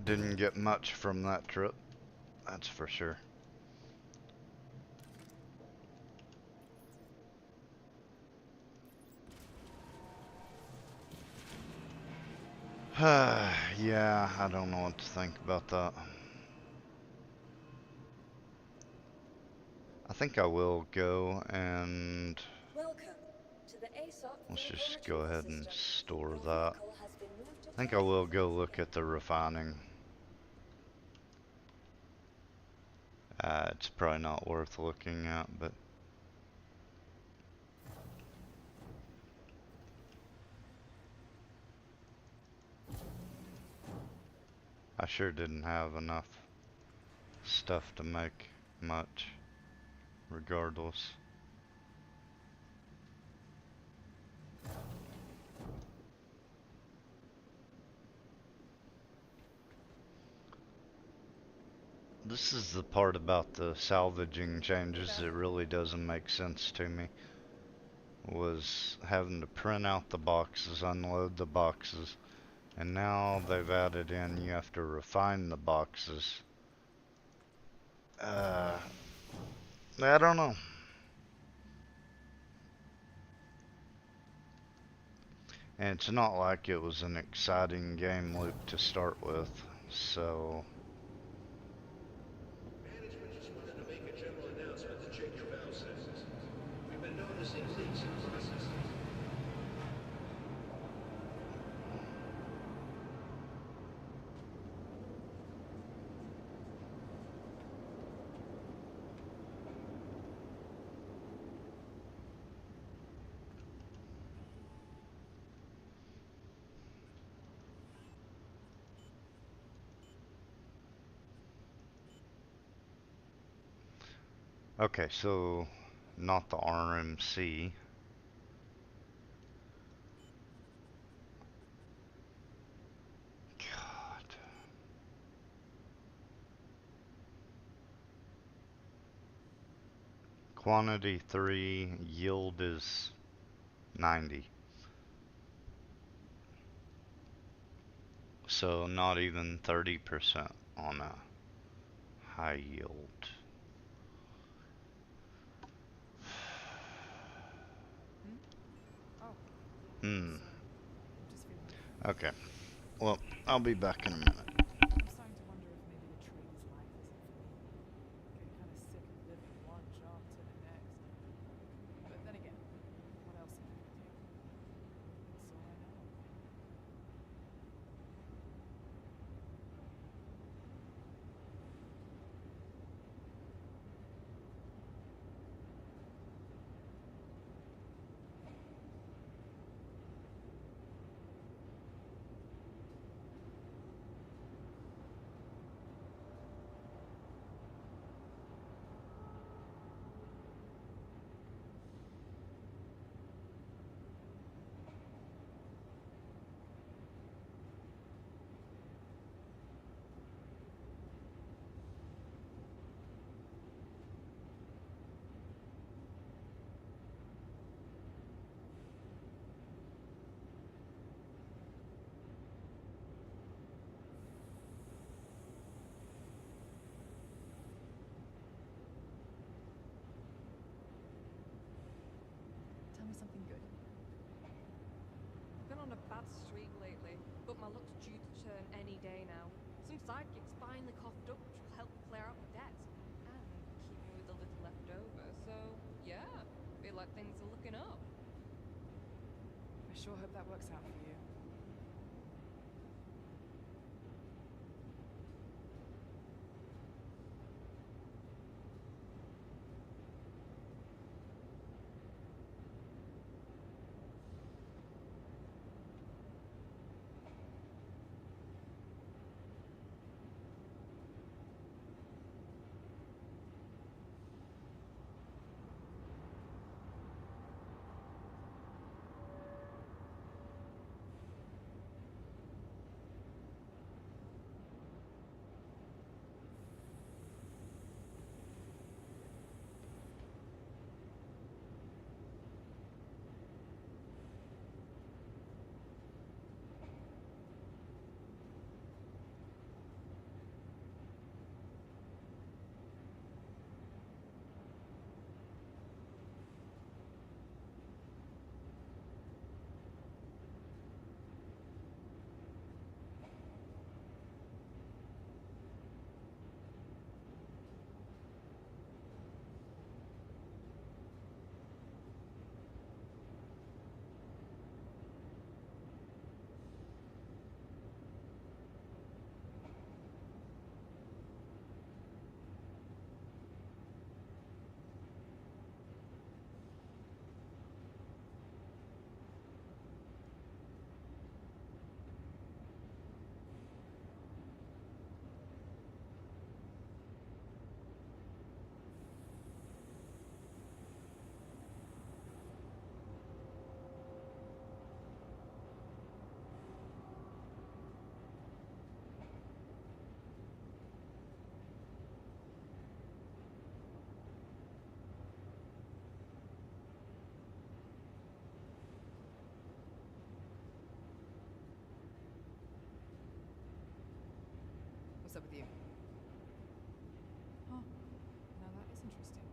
Didn't get much from that trip, that's for sure. Yeah, I don't know what to think about that. I think I will go and let's just go ahead and store that. I think I will go look at the refining. It's probably not worth looking at, but I sure didn't have enough stuff to make much, regardless. This is the part about the salvaging changes that really doesn't make sense to me. Was having to print out the boxes, unload the boxes, and now they've added in you have to refine the boxes. I don't know. And it's not like it was an exciting game loop to start with, so Management just wanted to make a general announcement to check your valve settings. We've been noticing leaks in processes. okay, so not the RMC. God. Quantity 3, yield is 90. So not even 30% on a high yield. Hmm? Oh, Hmm. sorry. I'm just feeling a bit. Okay. Well, I'll be back in a minute. I'm starting to wonder if maybe the trader's life isn't for me. Getting kind of sick of living one job to the next. But then again, what else am I gonna do? It's all I know. Tell me something good. I've been on a bad streak lately, but my luck's due to turn any day now. Some sidekicks finally coughed up, which will help clear out my debts and keep me with a little left over. So, yeah, feel like things are looking up. I sure hope that works out for you. What's up with you? Huh. Now that is interesting.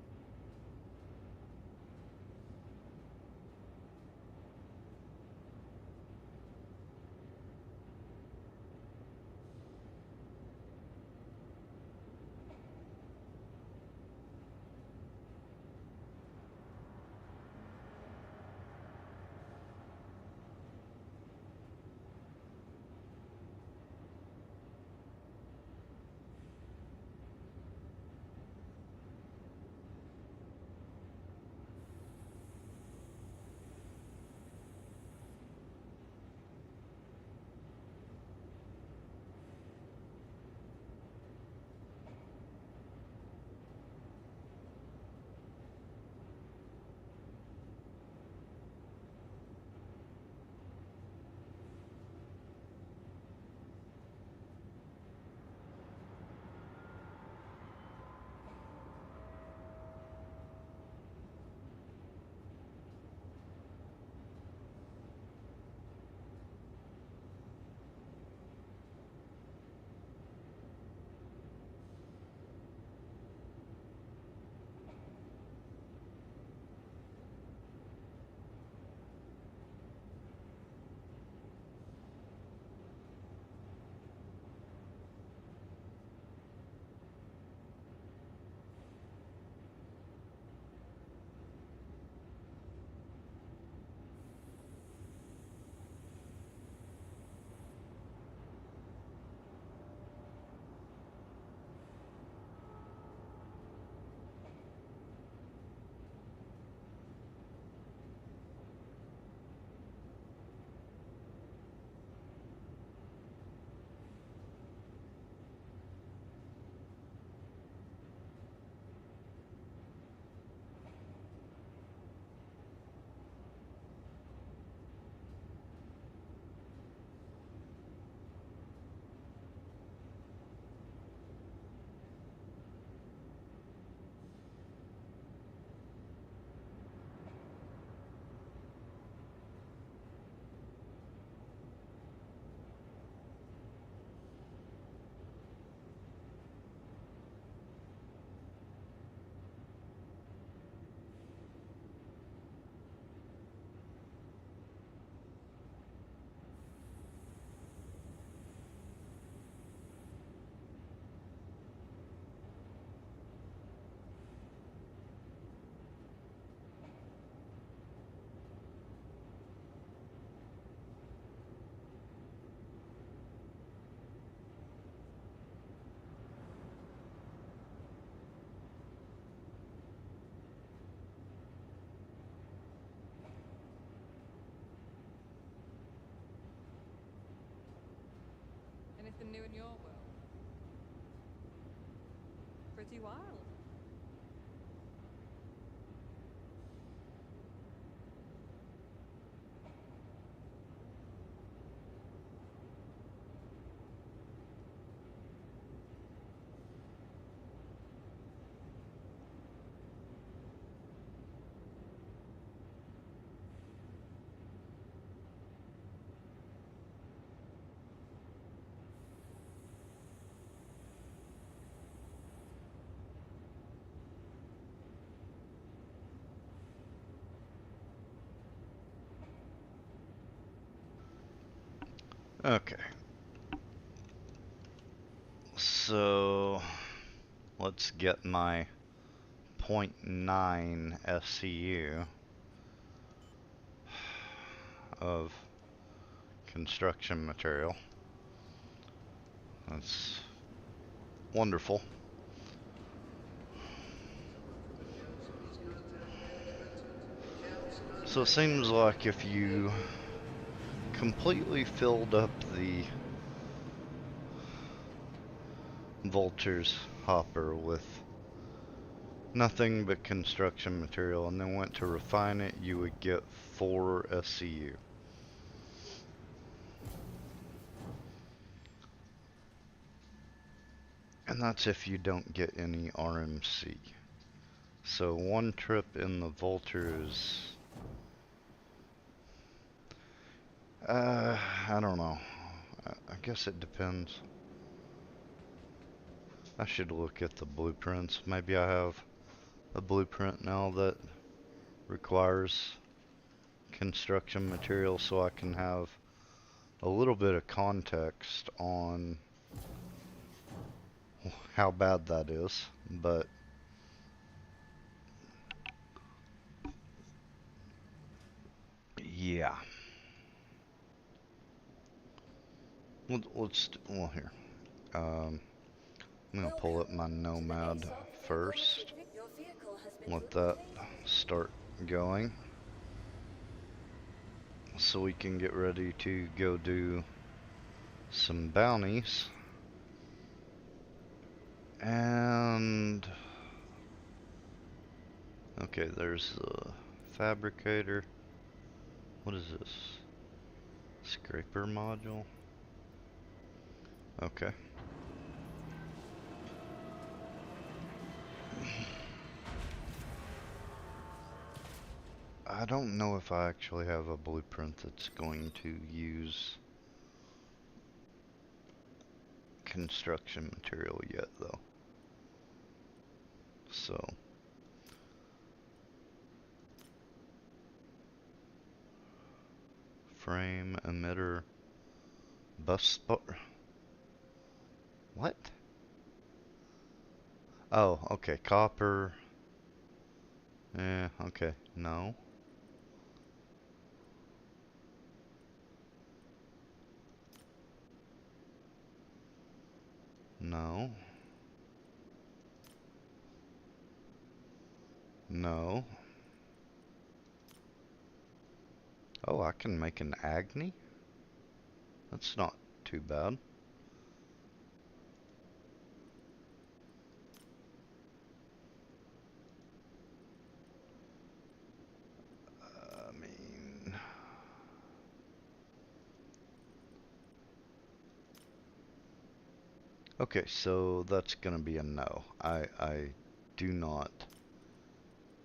Anything new in your world? Pretty wild. Okay. So let's get my zero point 0.9 SCU of construction material. That's wonderful. So it seems like if you completely filled up the Vulture's hopper with nothing but construction material and then went to refine it, you would get 4 SCU. And that's if you don't get any RMC. So one trip in the Vulture is... I don't know. I guess it depends. I should look at the blueprints. Maybe I have a blueprint now that requires construction material so I can have a little bit of context on how bad that is. But yeah. Well, here. I'm gonna pull up my Nomad first. Let that start going. So we can get ready to go do some bounties. And... okay, there's the fabricator. What is this? Scraper module? Okay. I don't know if I actually have a blueprint that's going to use construction material yet, though. So... frame, emitter, bus bar... what? Oh, okay, copper... okay, no. No. No. Oh, I can make an Agni? That's not too bad. I mean... okay, so that's gonna be a no. I do not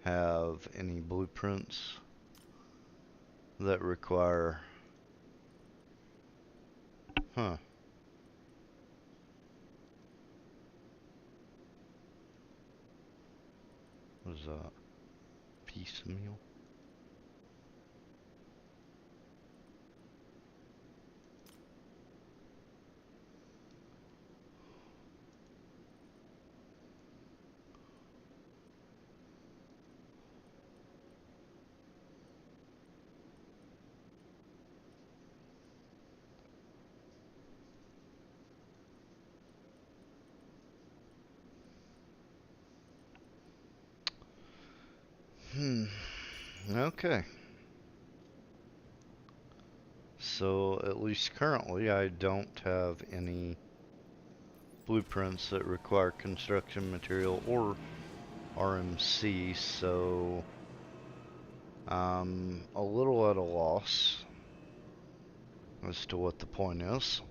have any blueprints that require... huh. What is that? Piecemeal? Okay. So at least currently I don't have any blueprints that require construction material or RMC, so I'm a little at a loss as to what the point is.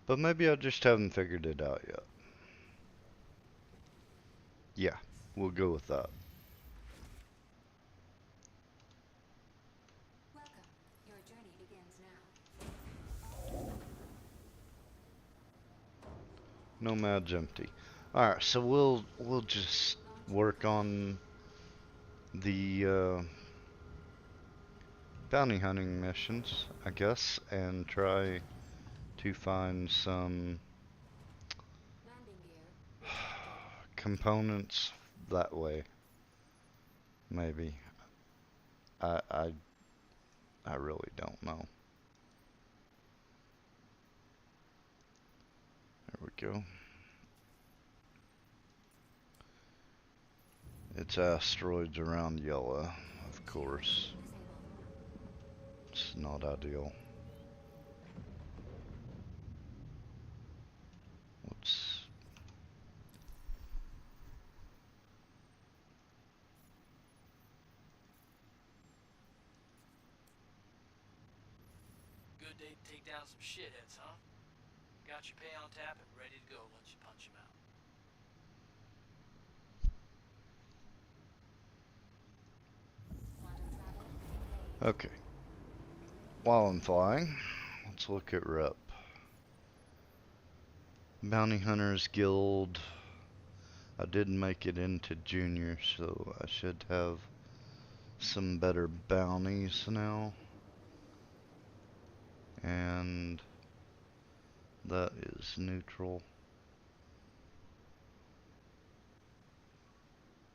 But maybe I just haven't figured it out yet. Yeah, we'll go with that. Welcome. Your journey begins now. Nomad's empty. Alright, so we'll just work on the bounty hunting missions, I guess, and try to find some Landing gear rejected. components that way. Maybe. I I I really don't know. There we go. It's asteroids around yellow, of course. Disabled. It's not ideal. Let's Good day to take down some shitheads, huh? Got your pay on tap and ready to go once you punch him out. Quantum travel engaged. okay. While I'm flying, let's look at rep. Bounty Hunters Guild. I didn't make it into junior, so I should have some better bounties now. And that is neutral.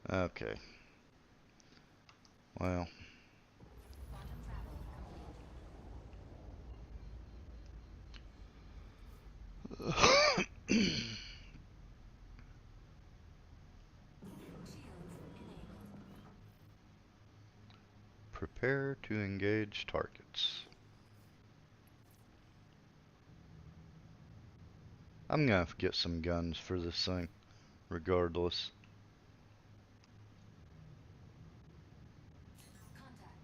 Okay. Well, Quantum travel complete. Shields enabled. prepare to engage targets. I'm gonna have to get some guns for this thing, regardless. Contact.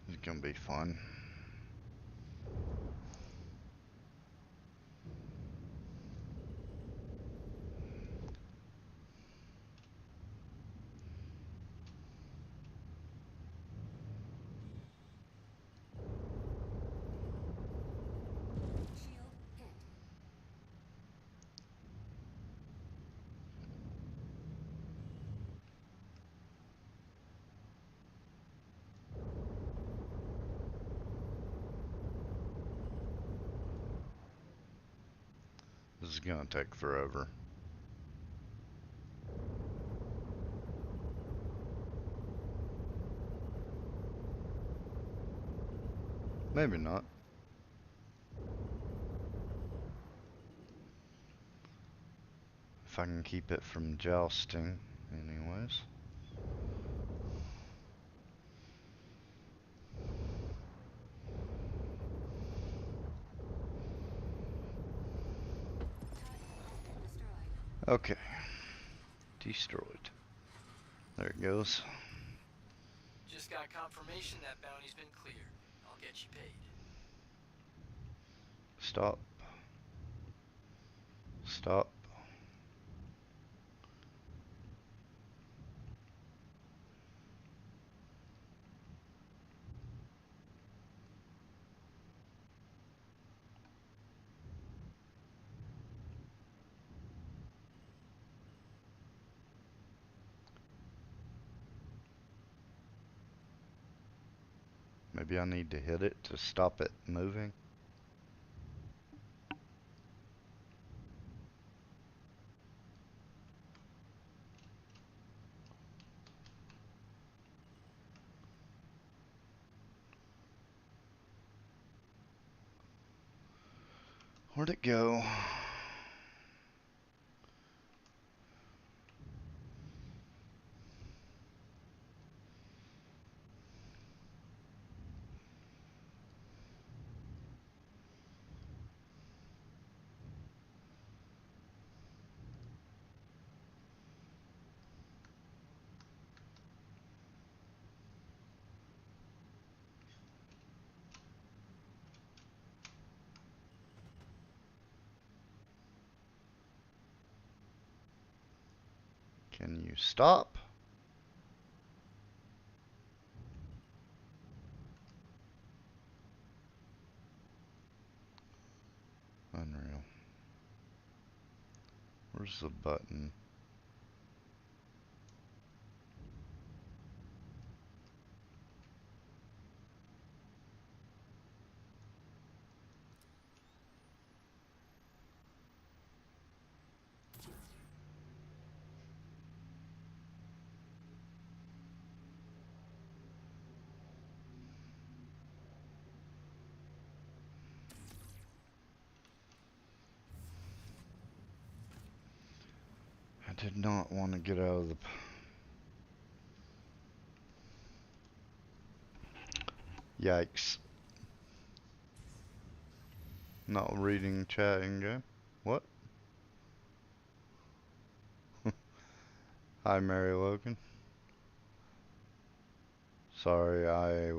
It's gonna be fun. Shield hit. This is gonna take forever. Maybe not. If I can keep it from jousting, anyways. Target has been destroyed. Okay. Destroyed. There it goes. Just got confirmation that bounty's been cleared. I'll get you paid. Stop. Stop. Maybe I need to hit it to stop it moving. Where'd it go? Can you stop? Unreal. Where's the button? I did not want to get out of the... Yikes. Not reading chat in game. What? Hi, Mary Logan. Sorry, I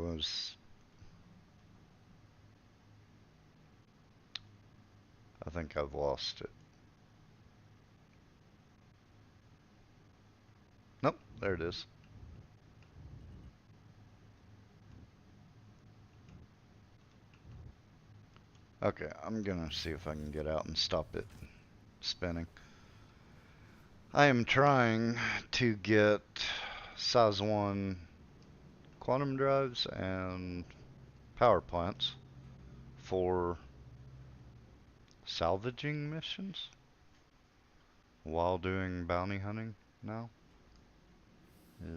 think I've lost it. Nope, there it is. Okay, I'm gonna see if I can get out and stop it spinning. I am trying to get size 1 quantum drives and power plants for salvaging missions while doing bounty hunting now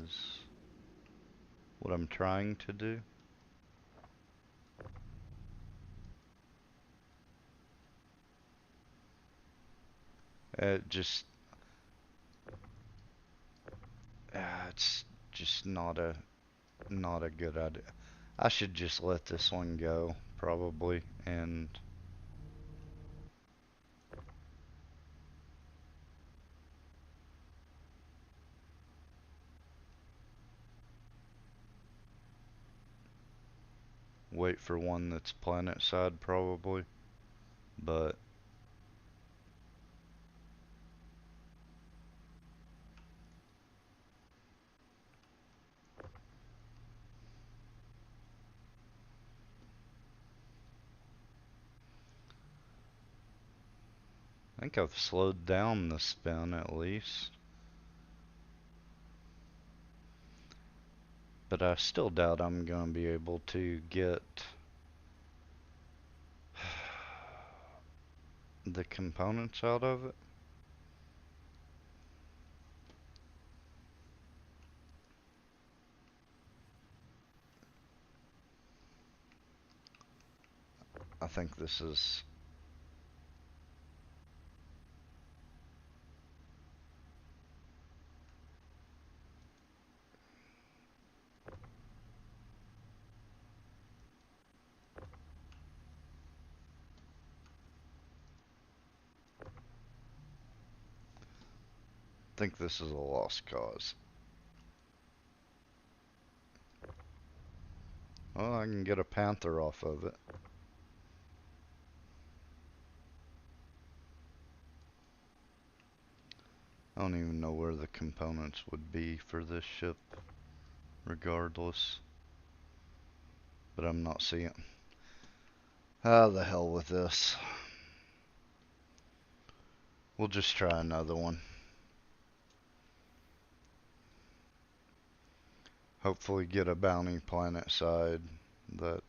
is what I'm trying to do. It just it's just not a good idea. I should just let this one go probably and wait for one that's planet side probably, but I think I've slowed down the spin at least. But I still doubt I'm going to be able to get the components out of it. I think this is... I think this is a lost cause. Well, I can get a panther off of it. I don't even know where the components would be for this ship, regardless. But I'm not seeing. Ah, the hell with this. We'll just try another one. Hopefully get a bounty planet side that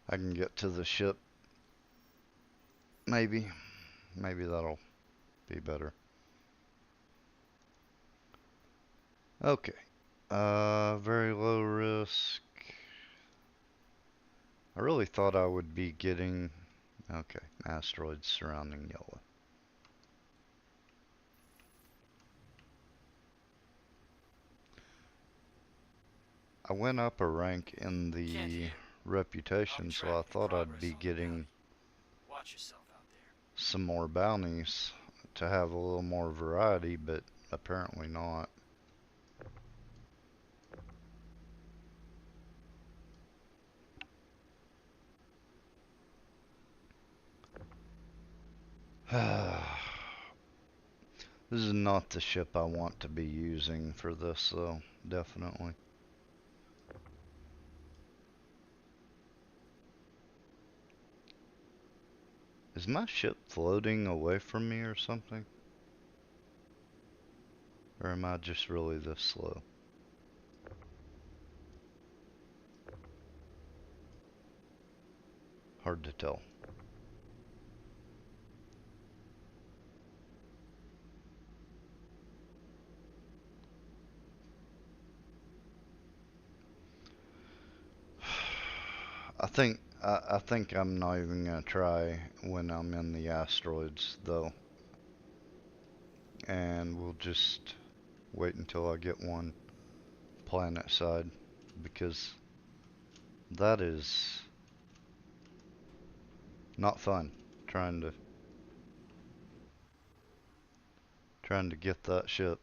I can get to the ship. Maybe. Maybe that'll be better. Okay. Very low risk. I really thought I would be getting... Okay, asteroids surrounding yellow. I went up a rank in Can't the hear. I'll be reputation, so I tracking thought I'd progress be on the getting bounty. Watch yourself out there. some more bounties to have a little more variety, but apparently not. This is not the ship I want to be using for this, though, definitely. Is my ship floating away from me or something? Or am I just really this slow? Hard to tell. I think I'm not even gonna try when I'm in the asteroids though. And we'll just wait until I get one planet side because that is not fun trying to get that ship.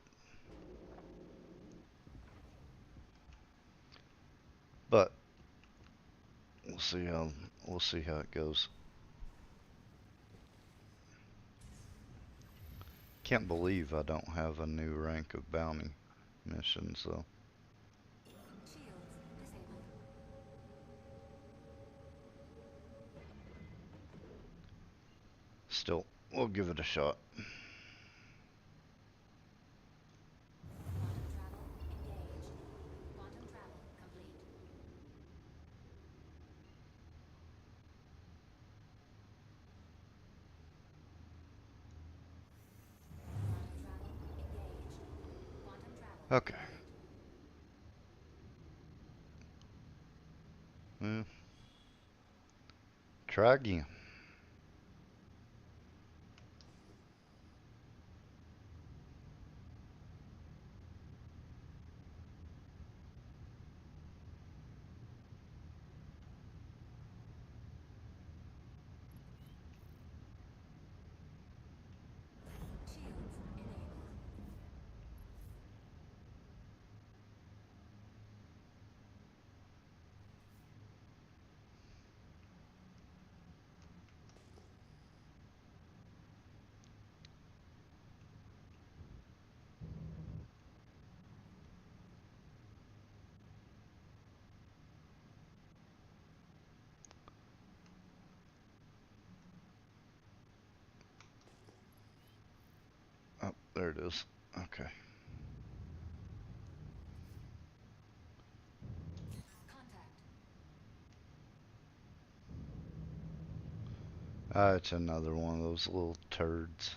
But we'll see how it goes. Can't believe I don't have a new rank of bounty missions though. Shields disabled. Still, we'll give it a shot. Quantum travel engaged. Quantum travel complete. Quantum travel engaged. Quantum travel Okay. complete. Well, try again. Shields enabled. Oh, there it is. Okay. Contact. It's another one of those little turds.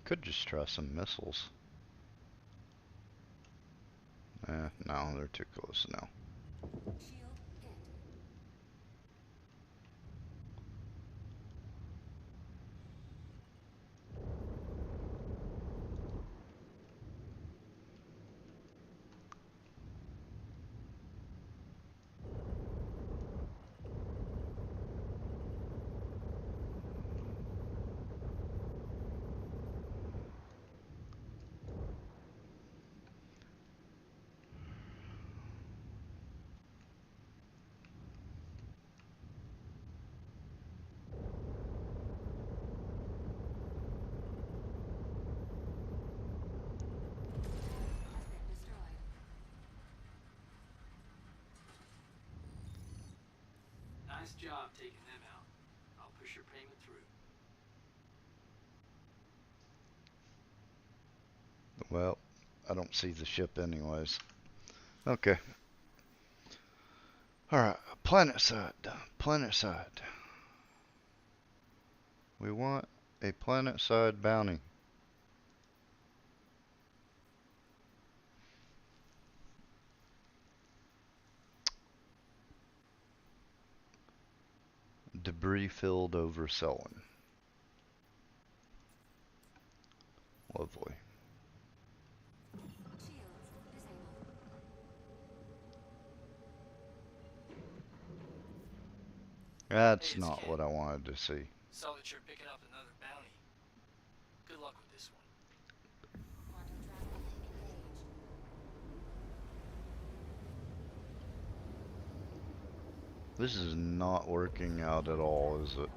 Could just try some missiles. No, they're too close now. Shield hit. Nice job taking them out. I'll push your payment through. Well, I don't see the ship anyways. Okay. Alright, planet side. Planet side. We want a planet side bounty. Debris filled overselling. Lovely. Shields disabled. That's Hey, it's not Ken. what I wanted to see. Saw that you're picking up another bounty. Good luck with this one. Quantum travel engaged. This is not working out at all, is it?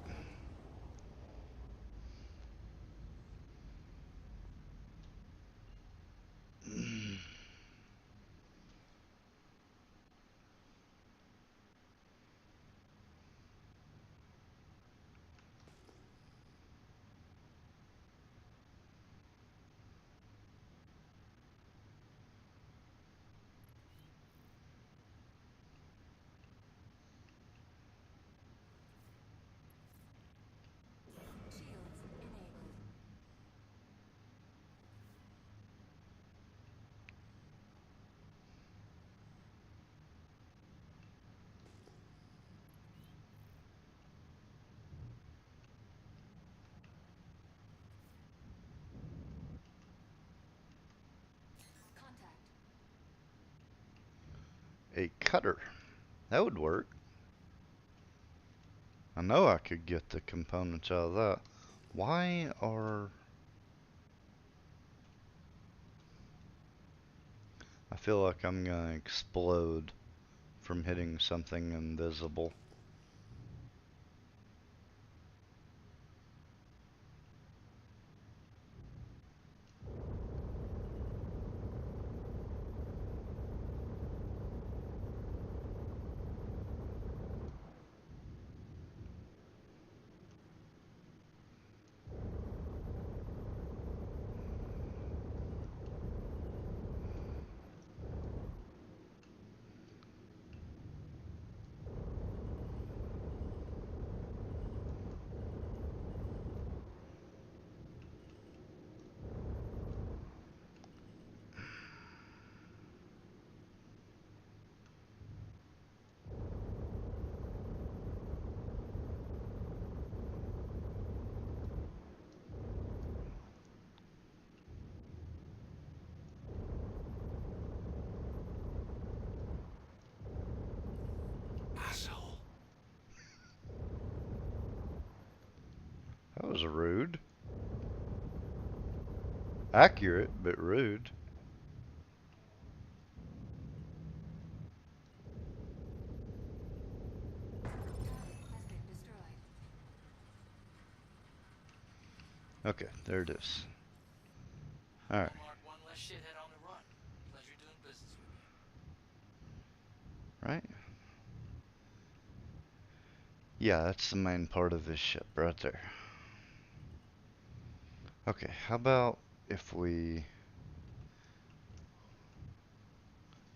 Shields enabled. Contact. A cutter. That would work. I know I could get the components out of that. Why are... I feel like I'm gonna explode from hitting something invisible. Asshole. That was rude. Accurate, but rude. Target has been destroyed. Okay, there it is. Alright. I'll mark one less shithead on the run. Pleasure doing business with you. Right? Yeah, that's the main part of this ship right there. Okay, how about if we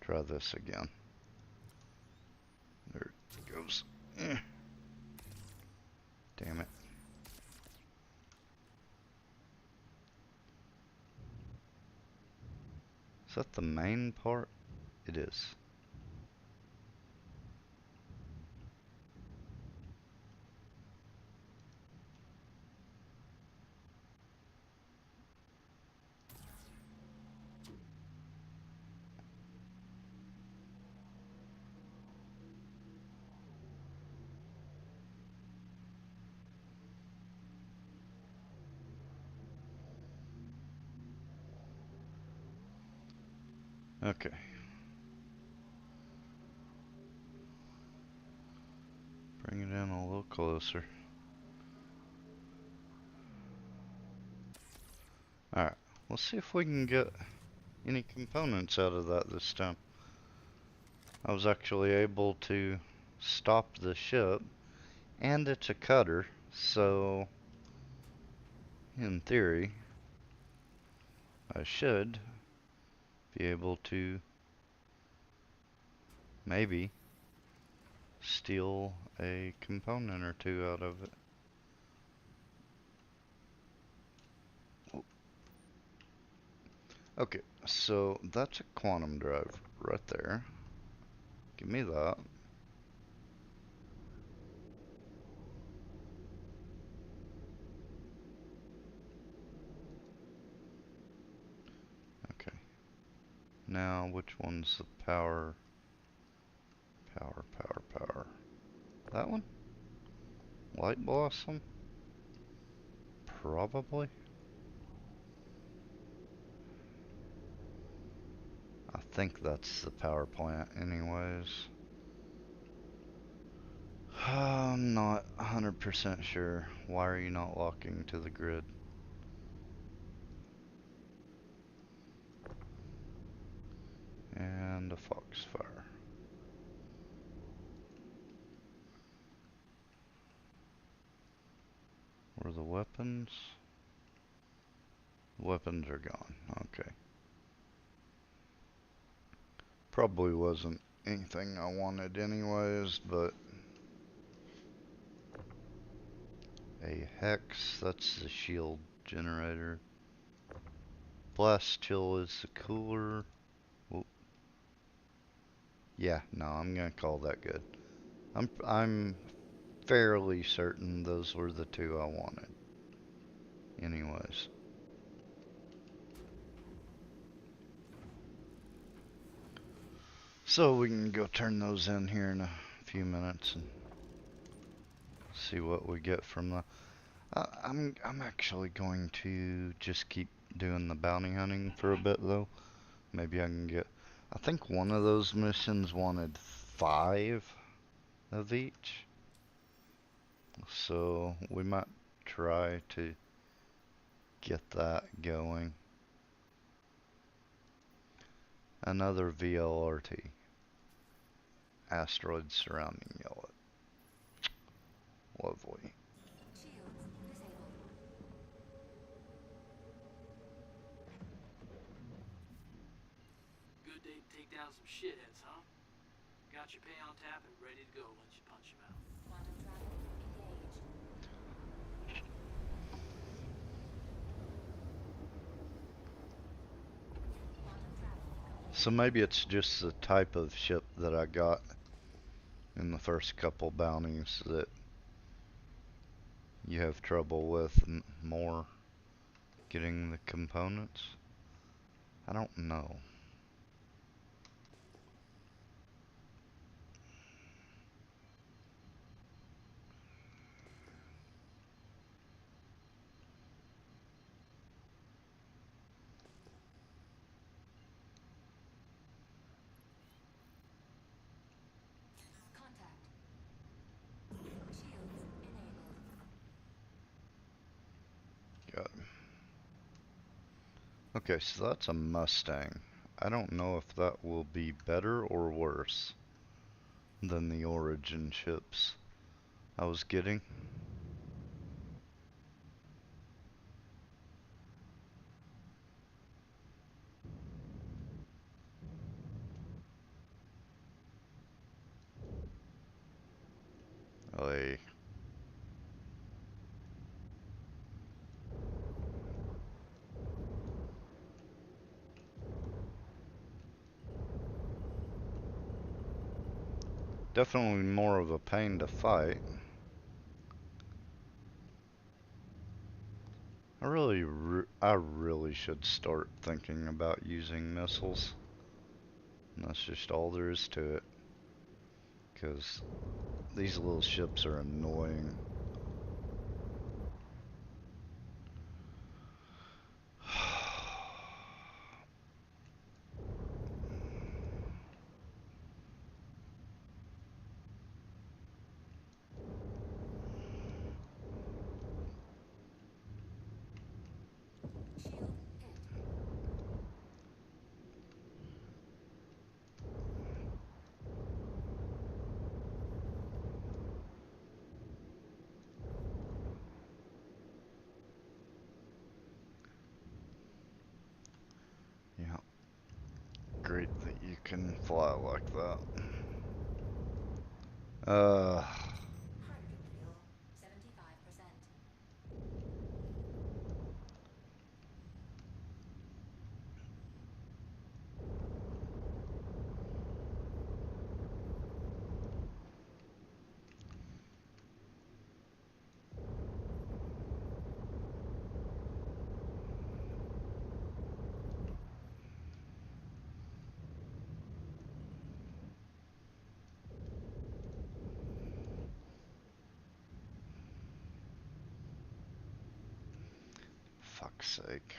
try this again? There it goes. Damn it. Is that the main part? It is. Okay. Bring it in a little closer. Alright, let's see if we can get any components out of that this time. I was actually able to stop the ship And it's a cutter, so in theory, I should be able to maybe steal a component or two out of it. Okay, so that's a quantum drive right there. Give me that. Okay. Now, which one's the power? Power. That one? Light blossom? Probably. I think that's the power plant anyways. I'm not 100% sure. Why are you not locking to the grid? And a foxfire. Were the weapons? Weapons are gone. Okay. Probably wasn't anything I wanted anyways, but a hex, that's the shield generator. Blast chill is the cooler. Whoop. Yeah, no, I'm gonna call that good. I'm fairly certain those were the two I wanted. Anyways. So we can go turn those in here in a few minutes and see what we get from the. I'm actually going to just keep doing the bounty hunting for a bit though. Maybe I can get. I think one of those missions wanted 5 of each, so we might try to get that going. Another VLRT. Asteroids surrounding yellow. Lovely. Shields disabled. Good day to take down some shitheads, huh? Got your pay on tap and ready to go once you punch him out. Quantum travel engaged. Quantum travel complete. So maybe it's just the type of ship that I got in the first couple bounties that you have trouble with more getting the components. I don't know. Contact. Shields enabled. Got it. Okay, so that's a Mustang. I don't know if that will be better or worse than the Origin ships I was getting. I definitely more of a pain to fight. I really should start thinking about using missiles. And that's just all there is to it. Because these little ships are annoying. Shield hit. can fly like that. Hydrogen fuel, 75%. Fuck's sake.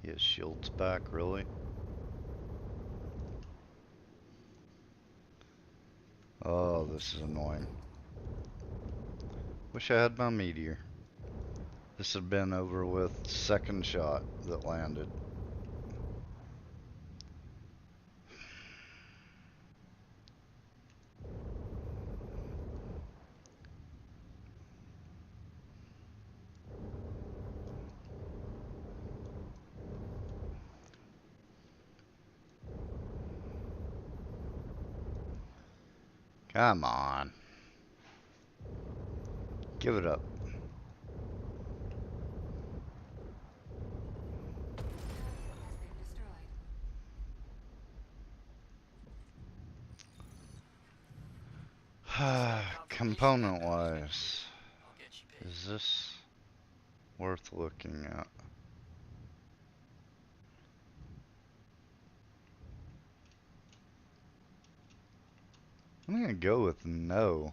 His shield's back, really? Oh, this is annoying. Wish I had my meteor. This had been over with second shot that landed. Come on. Give it up. Has been destroyed. Component wise, I'll get you paid. is this worth looking at? I'm gonna go with no.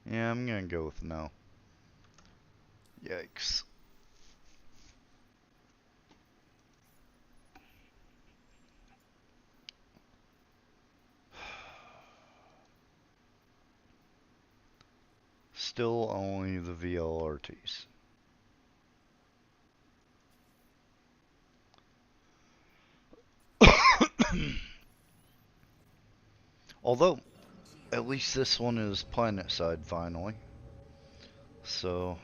Yeah, I'm gonna go with no. Yikes. Still only the VLRTs. Although, at least this one is planet side finally. So,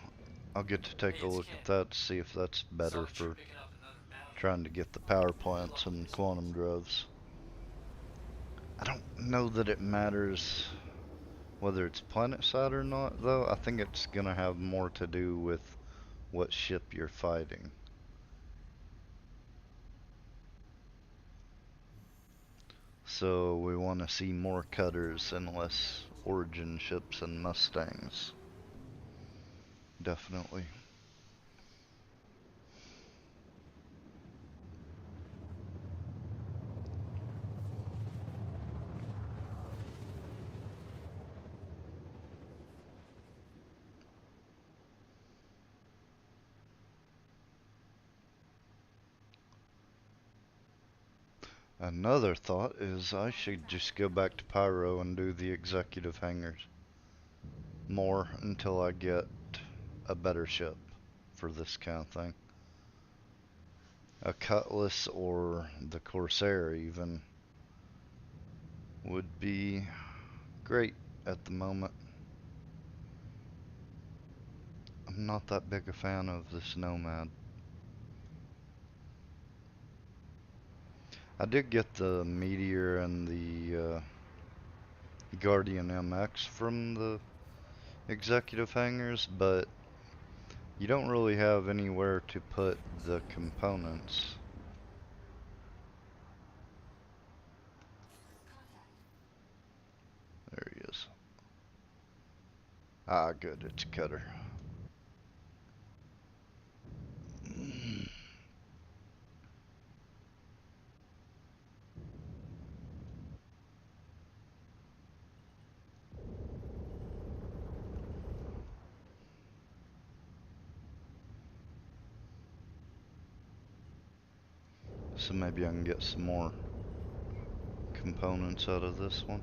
I'll get to take Hey, a it's look Ken. at that, see if that's Saw better that you're for picking up another bounty. trying to get the power plants and quantum drives. I don't know that it matters whether it's planet side or not, though. I think it's gonna have more to do with what ship you're fighting. So we want to see more cutters and less origin ships and Mustangs. Definitely. Another thought is I should just go back to Pyro and do the executive hangars more until I get a better ship for this kind of thing. A Cutlass or the Corsair even would be great at the moment. I'm not that big a fan of this Nomad. I did get the Meteor and the Guardian MX from the executive hangars, but you don't really have anywhere to put the components. Contact. There he is. Ah, good, it's a cutter. So maybe I can get some more components out of this one.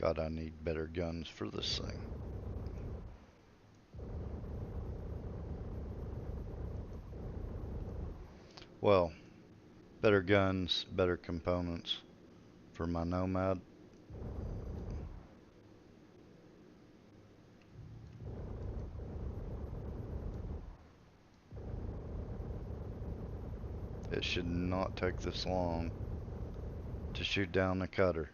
God, I need better guns for this thing. Well, better guns, better components for my Nomad. It should not take this long to shoot down the cutter.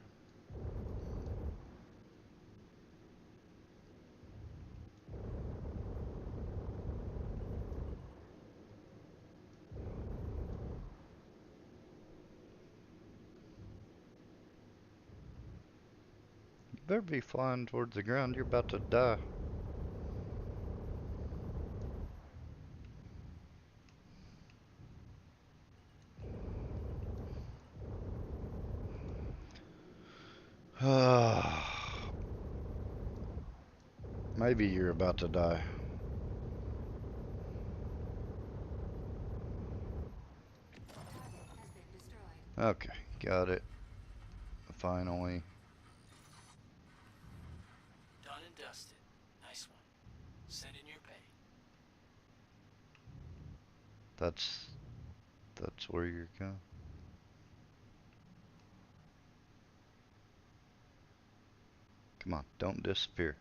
You better be flying towards the ground, you're about to die. Maybe you're about to die. Target has been destroyed. Okay, got it. Finally. Done and dusted. Nice one. Send in your pay. That's where you're going. Come on, don't disappear.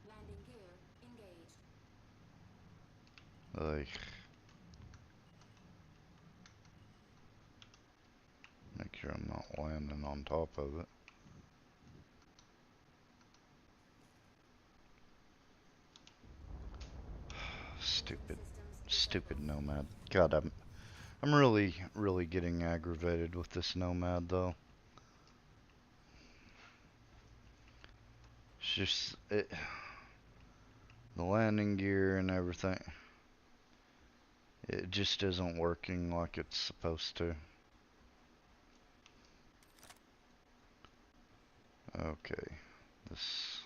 Landing gear engaged. Like, make sure I'm not landing on top of it. Stupid, stupid Nomad. God, I'm really getting aggravated with this Nomad though. It's just the landing gear and everything. It just isn't working like it's supposed to. Okay, this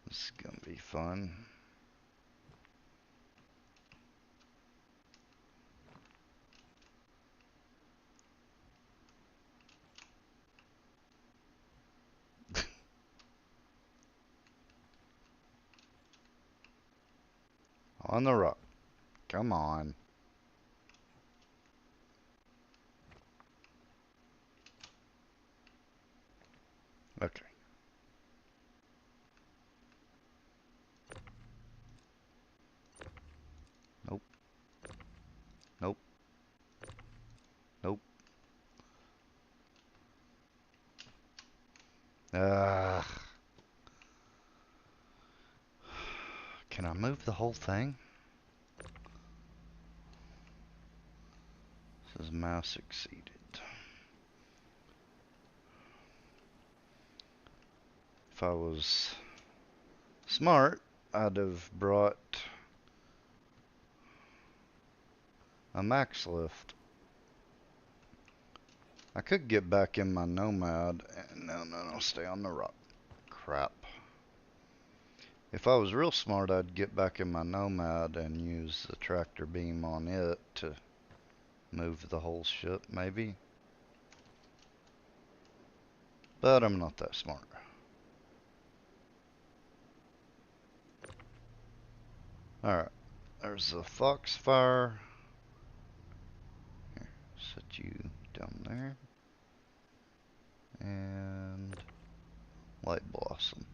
is gonna be fun. On the rock. Come on. Okay. Nope. Nope. Nope. Ah. Can I move the whole thing? Says mouse exceeded. If I was smart, I'd have brought a max lift. I could get back in my Nomad. No, stay on the rock. Crap. If I was real smart, I'd get back in my Nomad and use the tractor beam on it to move the whole ship, maybe. But I'm not that smart. Alright, there's the Foxfire. Here, set you down there. And Light Blossom.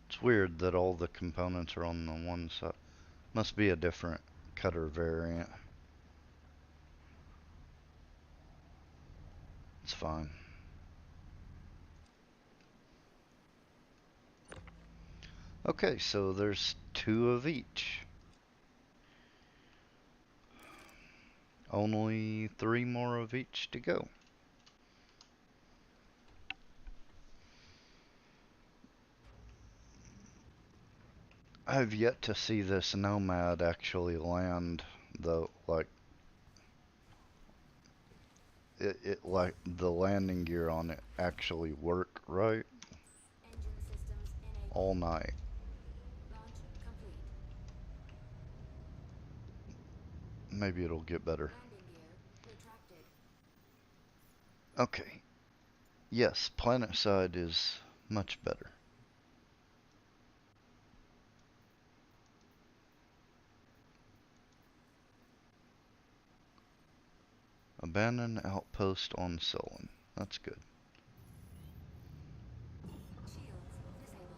It's weird that all the components are on the one side. Must be a different cutter variant. It's fine. Okay, so there's 2 of each. Only 3 more of each to go. I've yet to see this Nomad actually land, though. Like, it like the landing gear on it actually work right Engine systems enabled. all night. Launch complete. maybe it'll get better. Landing gear retracted. Okay. Yes, planet side is much better. Abandoned outpost on Sullen. That's good. Shields disabled.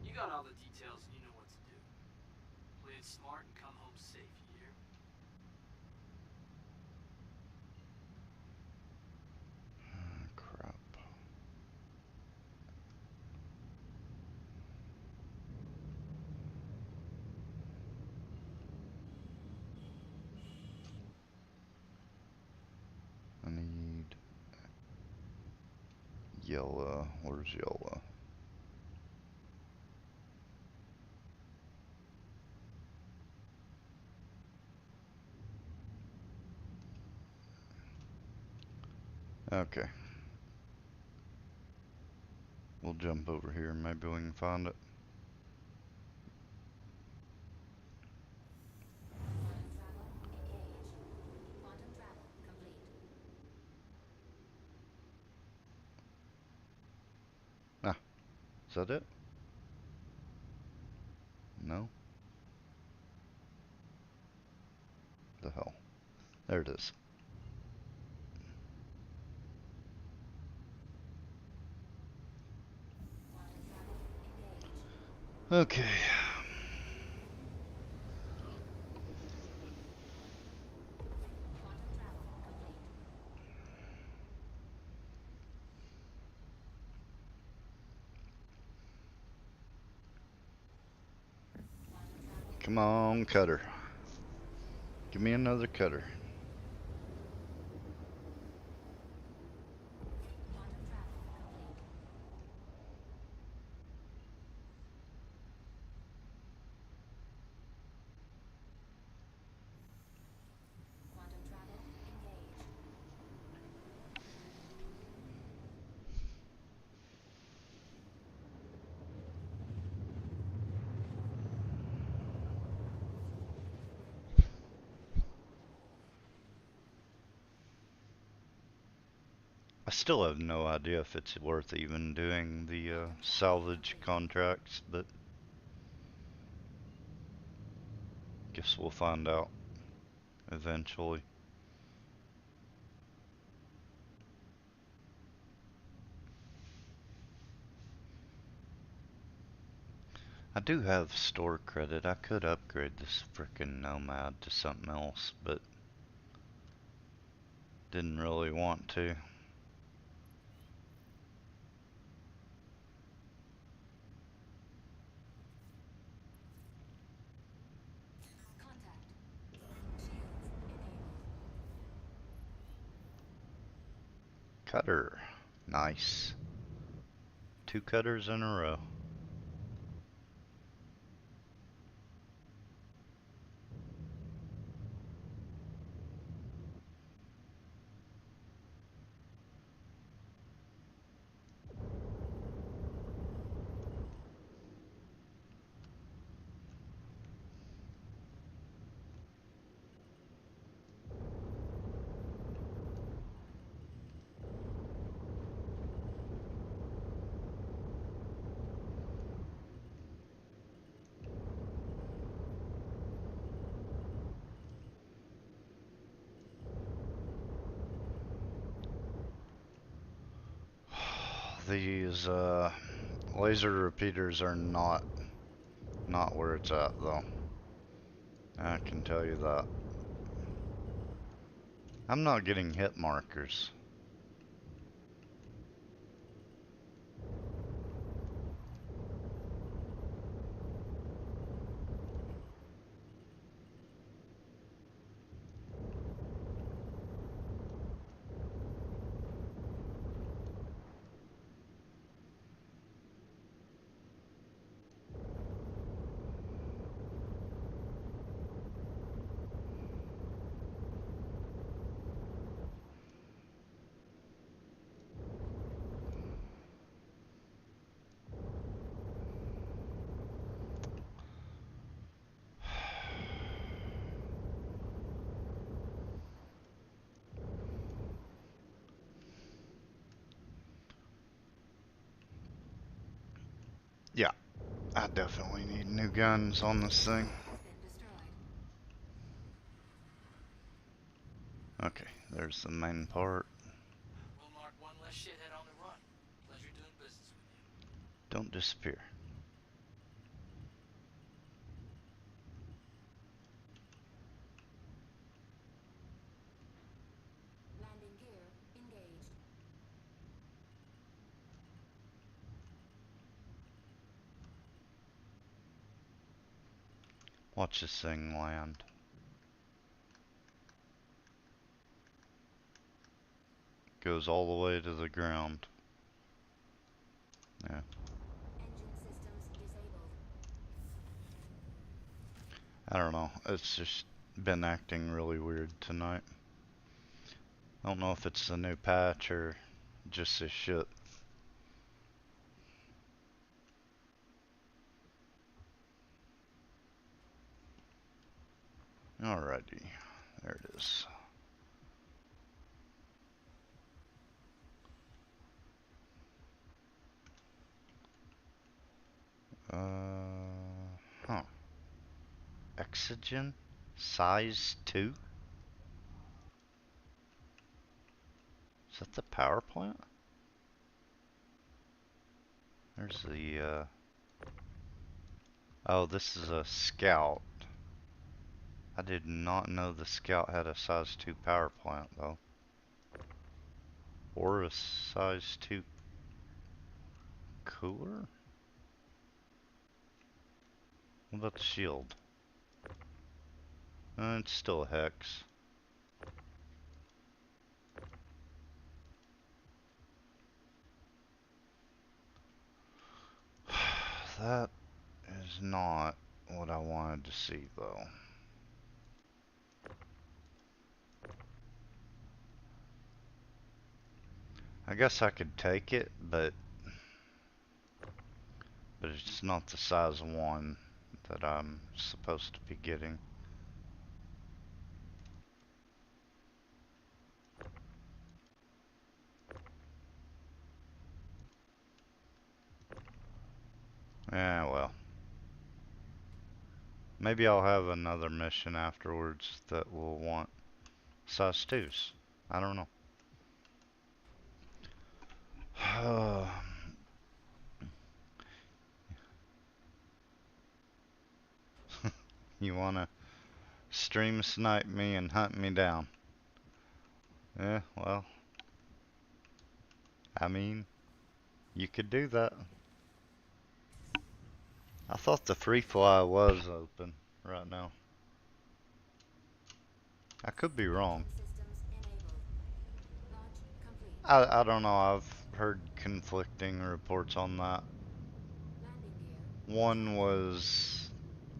You got all the details and you know what to do. Play it smart and come home safe, you hear? Crap. I need yellow. Where's yellow? Okay. We'll jump over here. Maybe we can find it. Quantum travel engaged. Quantum travel complete. Ah, is that it? No? The hell. There it is. Quantum travel engaged. Okay. Quantum travel complete. Quantum travel Come on, cutter. Give me another cutter. quantum travel complete. Quantum travel engaged. I still have no idea if it's worth even doing the Quantum travel salvage complete. contracts, but guess we'll find out eventually. I do have store credit. I could upgrade this frickin' Nomad to something else, but didn't really want to. Contact. Shields enabled. Cutter. Nice. 2 cutters in a row. These laser repeaters are not where it's at though. I can tell you that. I'm not getting hit markers. Yeah, I definitely need new guns on this thing. Has been destroyed. Okay, there's the main part. We'll mark one less shithead on the run. Pleasure doing business with you. Don't disappear. Landing gear engaged. Watch this thing land. Goes all the way to the ground. Yeah. Engine systems disabled. I don't know. It's just been acting really weird tonight. I don't know if it's the new patch or just this shit. Alrighty. There it is. Huh. Oxygen? Size 2? Is that the power plant? There's the, oh, this is a scout. I did not know the scout had a size 2 power plant, though. Or a size 2 cooler? What about the shield? It's still a hex. That is not what I wanted to see, though. I guess I could take it, but it's not the size 1 that I'm supposed to be getting. Yeah, well. Maybe I'll have another mission afterwards that will want size 2s. I don't know. You wanna stream snipe me and hunt me down? Yeah, well, I mean, you could do that. I thought the free fly was open right now. I could be wrong. Engine systems enabled. Launch complete. I don't know. I've heard conflicting reports on that. Landing gear. One was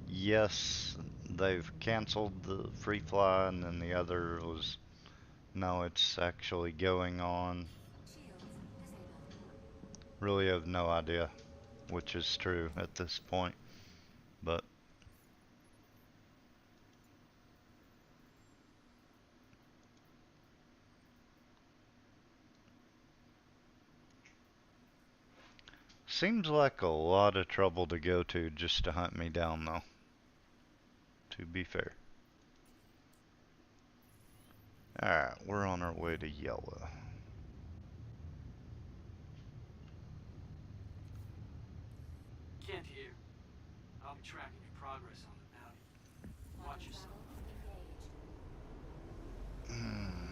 yes, they've canceled the free fly, and then the other was no, it's actually going on. Shields disabled. Really have no idea which is true at this point, but seems like a lot of trouble to go to just to hunt me down, though, to be fair. Alright, we're on our way to Yellow. Kent here. I'll be tracking your progress on the bounty. Watch Quantum yourself. travel engaged. Hmm.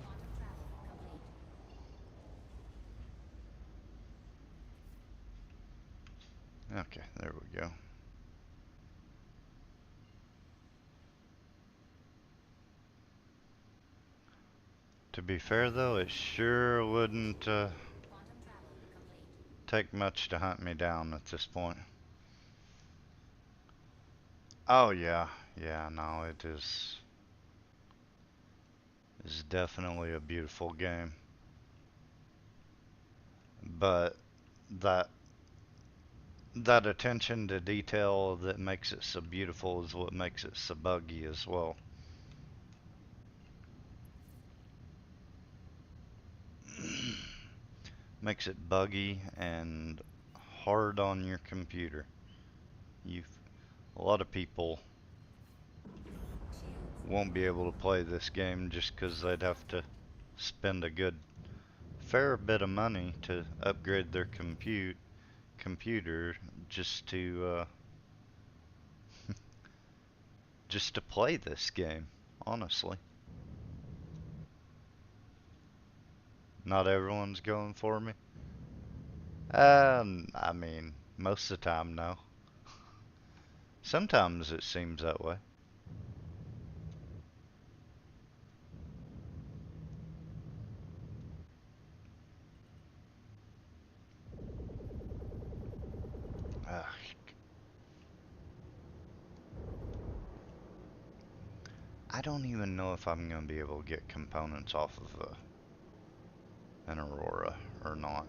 Quantum travel complete. Okay, there we go. To be fair, though, it sure wouldn't Quantum travel complete. take much to hunt me down at this point. Oh yeah, yeah, no, it is definitely a beautiful game. But that that attention to detail that makes it so beautiful is what makes it so buggy as well. makes it buggy and hard on your computer. You, a lot of people won't be able to play this game just 'cause they'd have to spend a good fair bit of money to upgrade their computer just to play this game, honestly. Not everyone's going for me. I mean, most of the time, no. Sometimes it seems that way. Ugh. I don't even know if I'm gonna be able to get components off of an Aurora or not.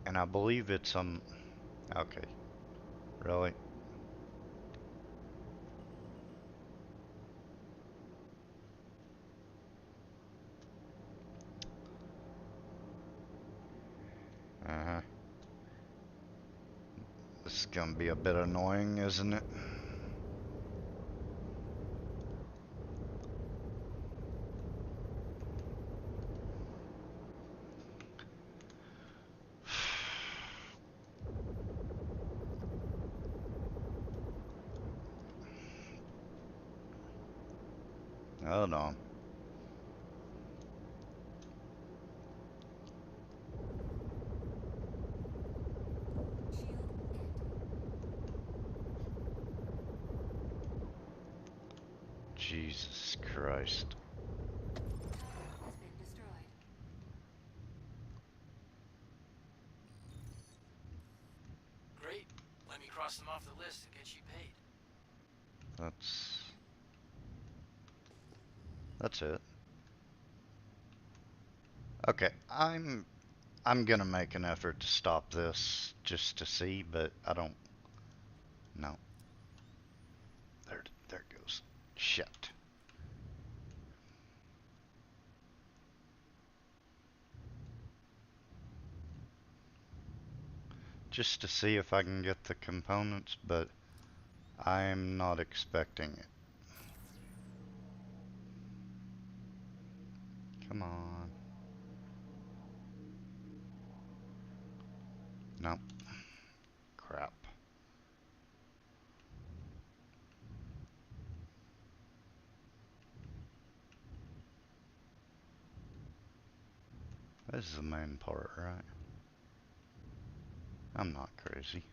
And I believe it's okay. Really? Uh-huh. This is gonna be a bit annoying, isn't it? Hold on. Jesus Christ. Has been destroyed. Great. Let me cross them off the list and get you paid. That's it. Okay, I'm gonna make an effort to stop this just to see, but I don't know. There it goes. Shit. Just to see if I can get the components, but I'm not expecting it. Come on. Nope. Crap. This is the main part, right? I'm not crazy.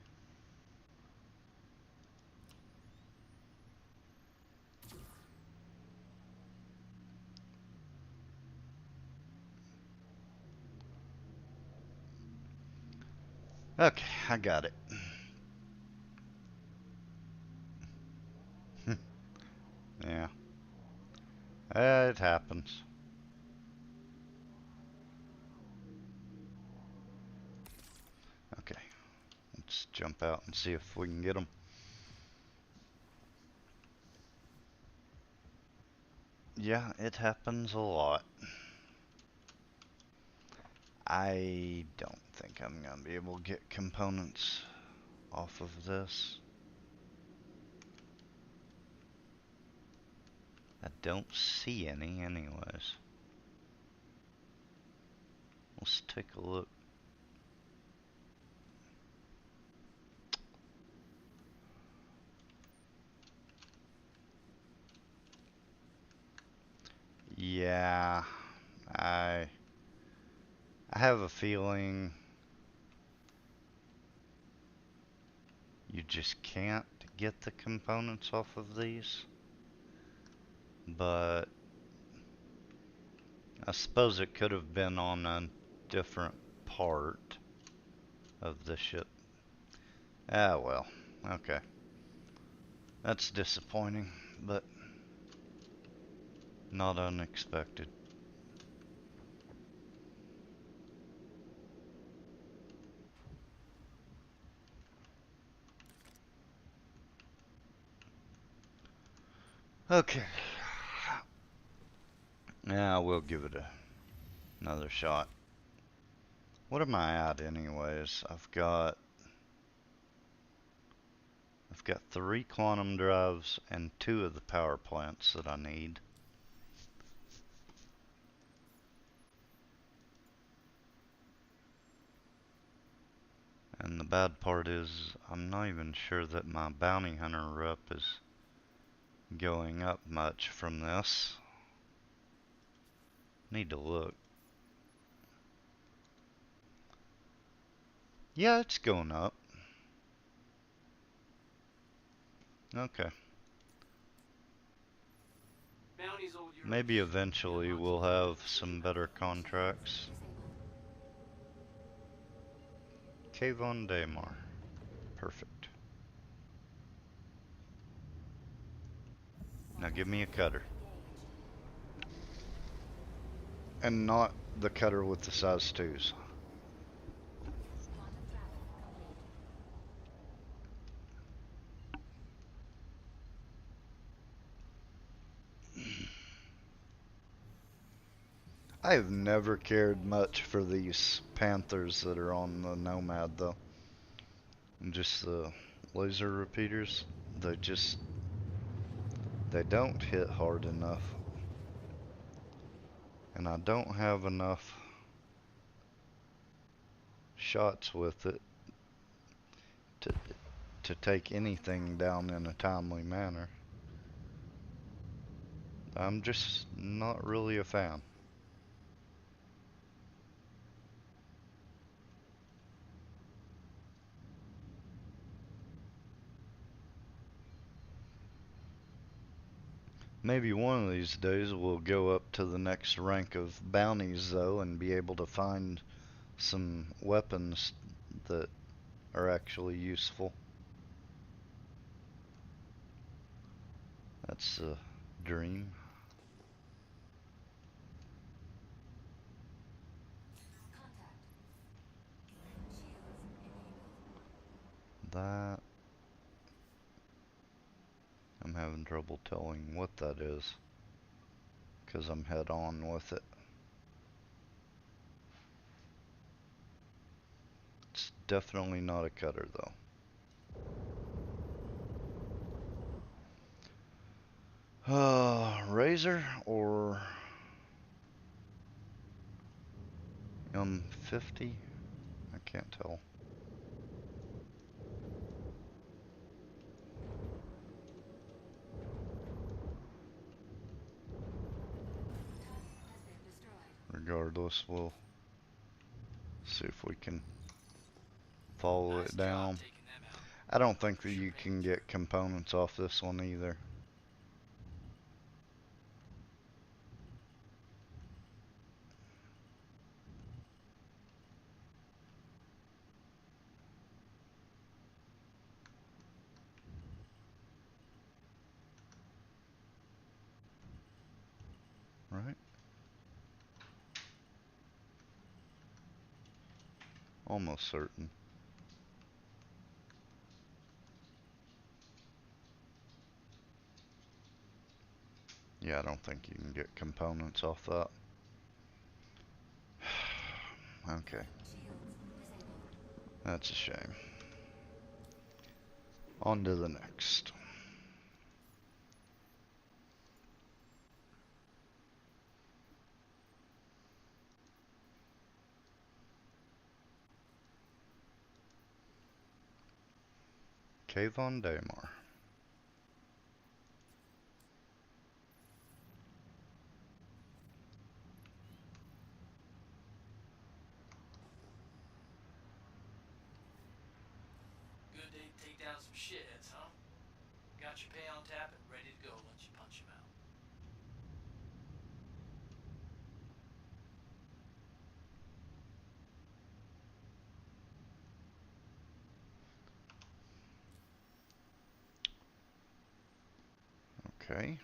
Okay, I got it. Yeah. It happens. Okay, let's jump out and see if we can get them. Yeah, it happens a lot. I don't think I'm gonna be able to get components off of this. I don't see any anyways. Let's take a look. Yeah, I I have a feeling you just can't get the components off of these. But I suppose it could have been on a different part of the ship. Ah, well, okay. That's disappointing, but not unexpected. Okay. Yeah, we'll give it another shot. What am I at anyways? I've got 3 quantum drives and 2 of the power plants that I need. And the bad part is I'm not even sure that my bounty hunter rep is going up much from this. Need to look. Yeah, it's going up. Okay. Bounty's old Maybe European. eventually we'll have some better contracts. Cave on Daymar. Perfect. Now give me a cutter. And not the cutter with the size 2s. I have never cared much for these Panthers that are on the Nomad though. And just the laser repeaters, they don't hit hard enough. And I don't have enough shots with it to to take anything down in a timely manner. I'm just not really a fan. Maybe one of these days we'll go up to the next rank of bounties though and be able to find some weapons that are actually useful. That's a dream. That I'm having trouble telling what that is because I'm head on with it. It's definitely not a cutter though. Razor or M50? I can't tell. Regardless, we'll see if we can follow Nice it job down. taking them out. I don't think that Push your you can pains. get components off this one either. Right? Almost certain. Yeah, I don't think you can get components off that. Okay, that's a shame. On to the next. Cave on Daymar. Good day to take down some shitheads, huh? Got your pay on tap and ready to go once you punch 'em out. Okay.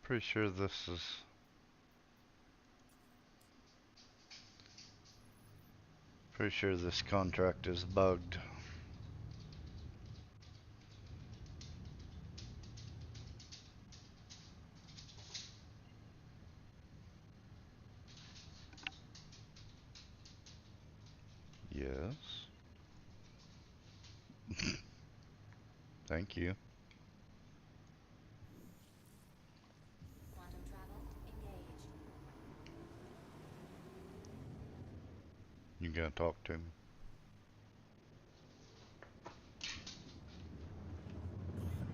Pretty sure this is... Pretty sure this contract is bugged. Yes. Thank you. Quantum travel engaged. You gotta talk to me.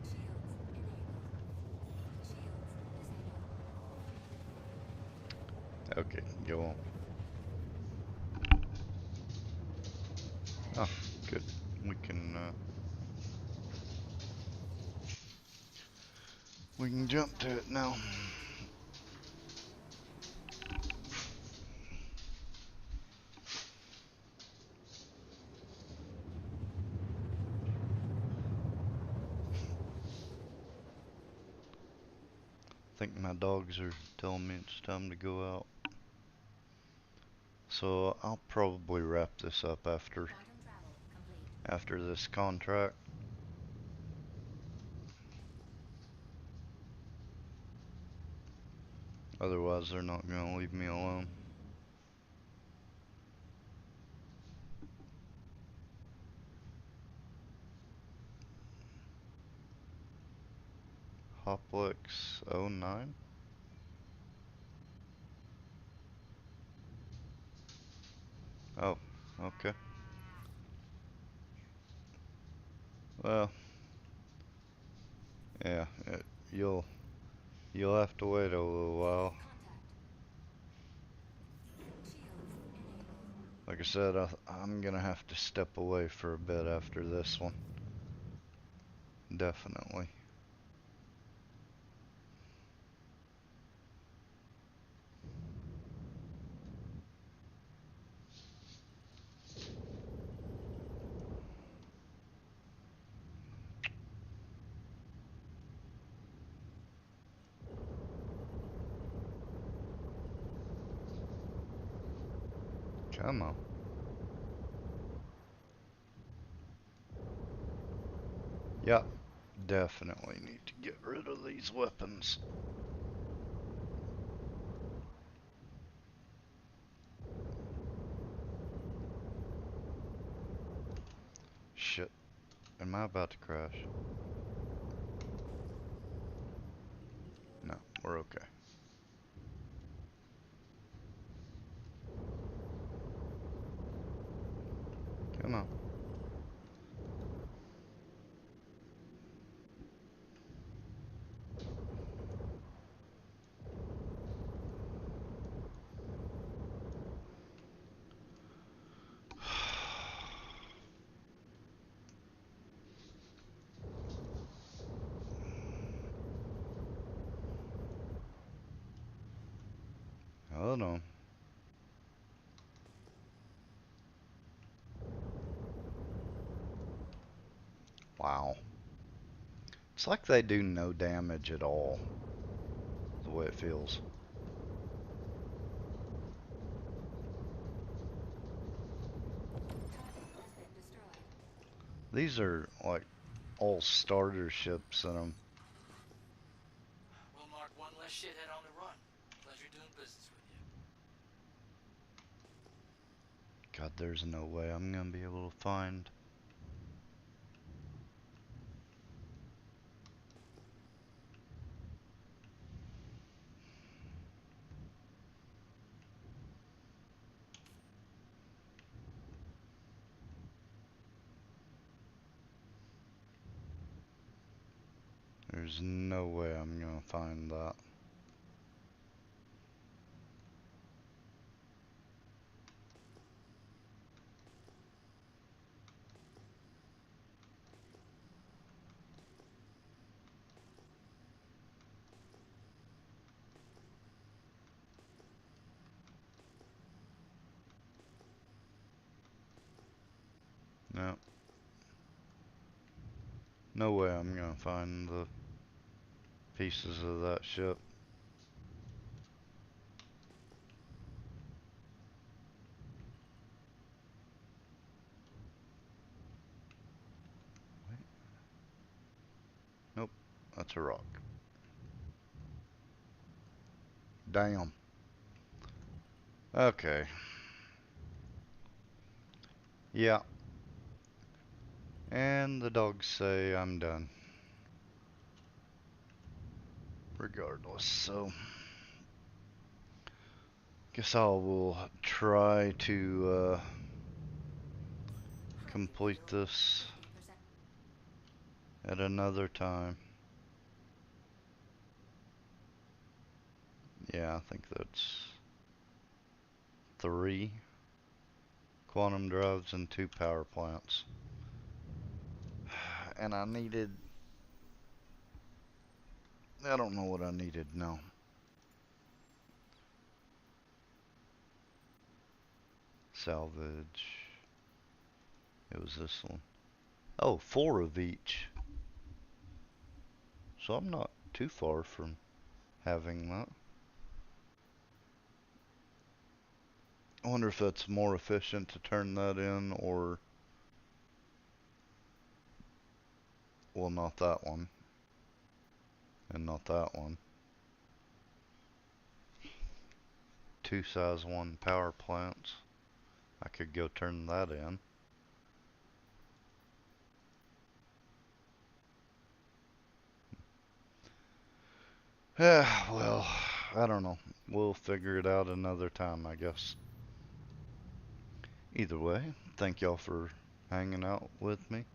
Shields enabled. Shields disabled. Okay, go on. Oh, good. We can jump to it now. I think my dogs are telling me it's time to go out. So I'll probably wrap this up Quantum travel complete. after this contract. Otherwise, they're not gonna leave me alone. Hoplex 09? Oh, okay. Well, yeah, you'll you'll have to wait a little while. Contact. Shields enabled. Like I said, I'm gonna have to step away for a bit after this one. Definitely. Come on. Yep, definitely need to get rid of these weapons. Shit. Am I about to crash? No, we're okay. Come on. Hold on. Wow. It's like they do no damage at all, the way it feels. Target has been destroyed. These are like all starter ships in them. We'll mark one less shithead on the run. Pleasure doing business with you. God, there's no way I'm gonna be able to find. There's no way I'm gonna find that. No. No way I'm gonna find the pieces of that ship. That's a rock. Damn. Okay. Yeah. And the dogs say I'm done. Regardless, so guess I will try to complete this 15%. at another time. Yeah, I think that's 3 quantum drives and 2 power plants. And I don't know what I needed, no. Salvage. It was this one. Oh, 4 of each. So I'm not too far from having that. I wonder if that's more efficient to turn that in, or, well, not that one, and not that one. 2 size 1 power plants. I could go turn that in. Yeah, well, I don't know. We'll figure it out another time, I guess. Either way, thank y'all for hanging out with me.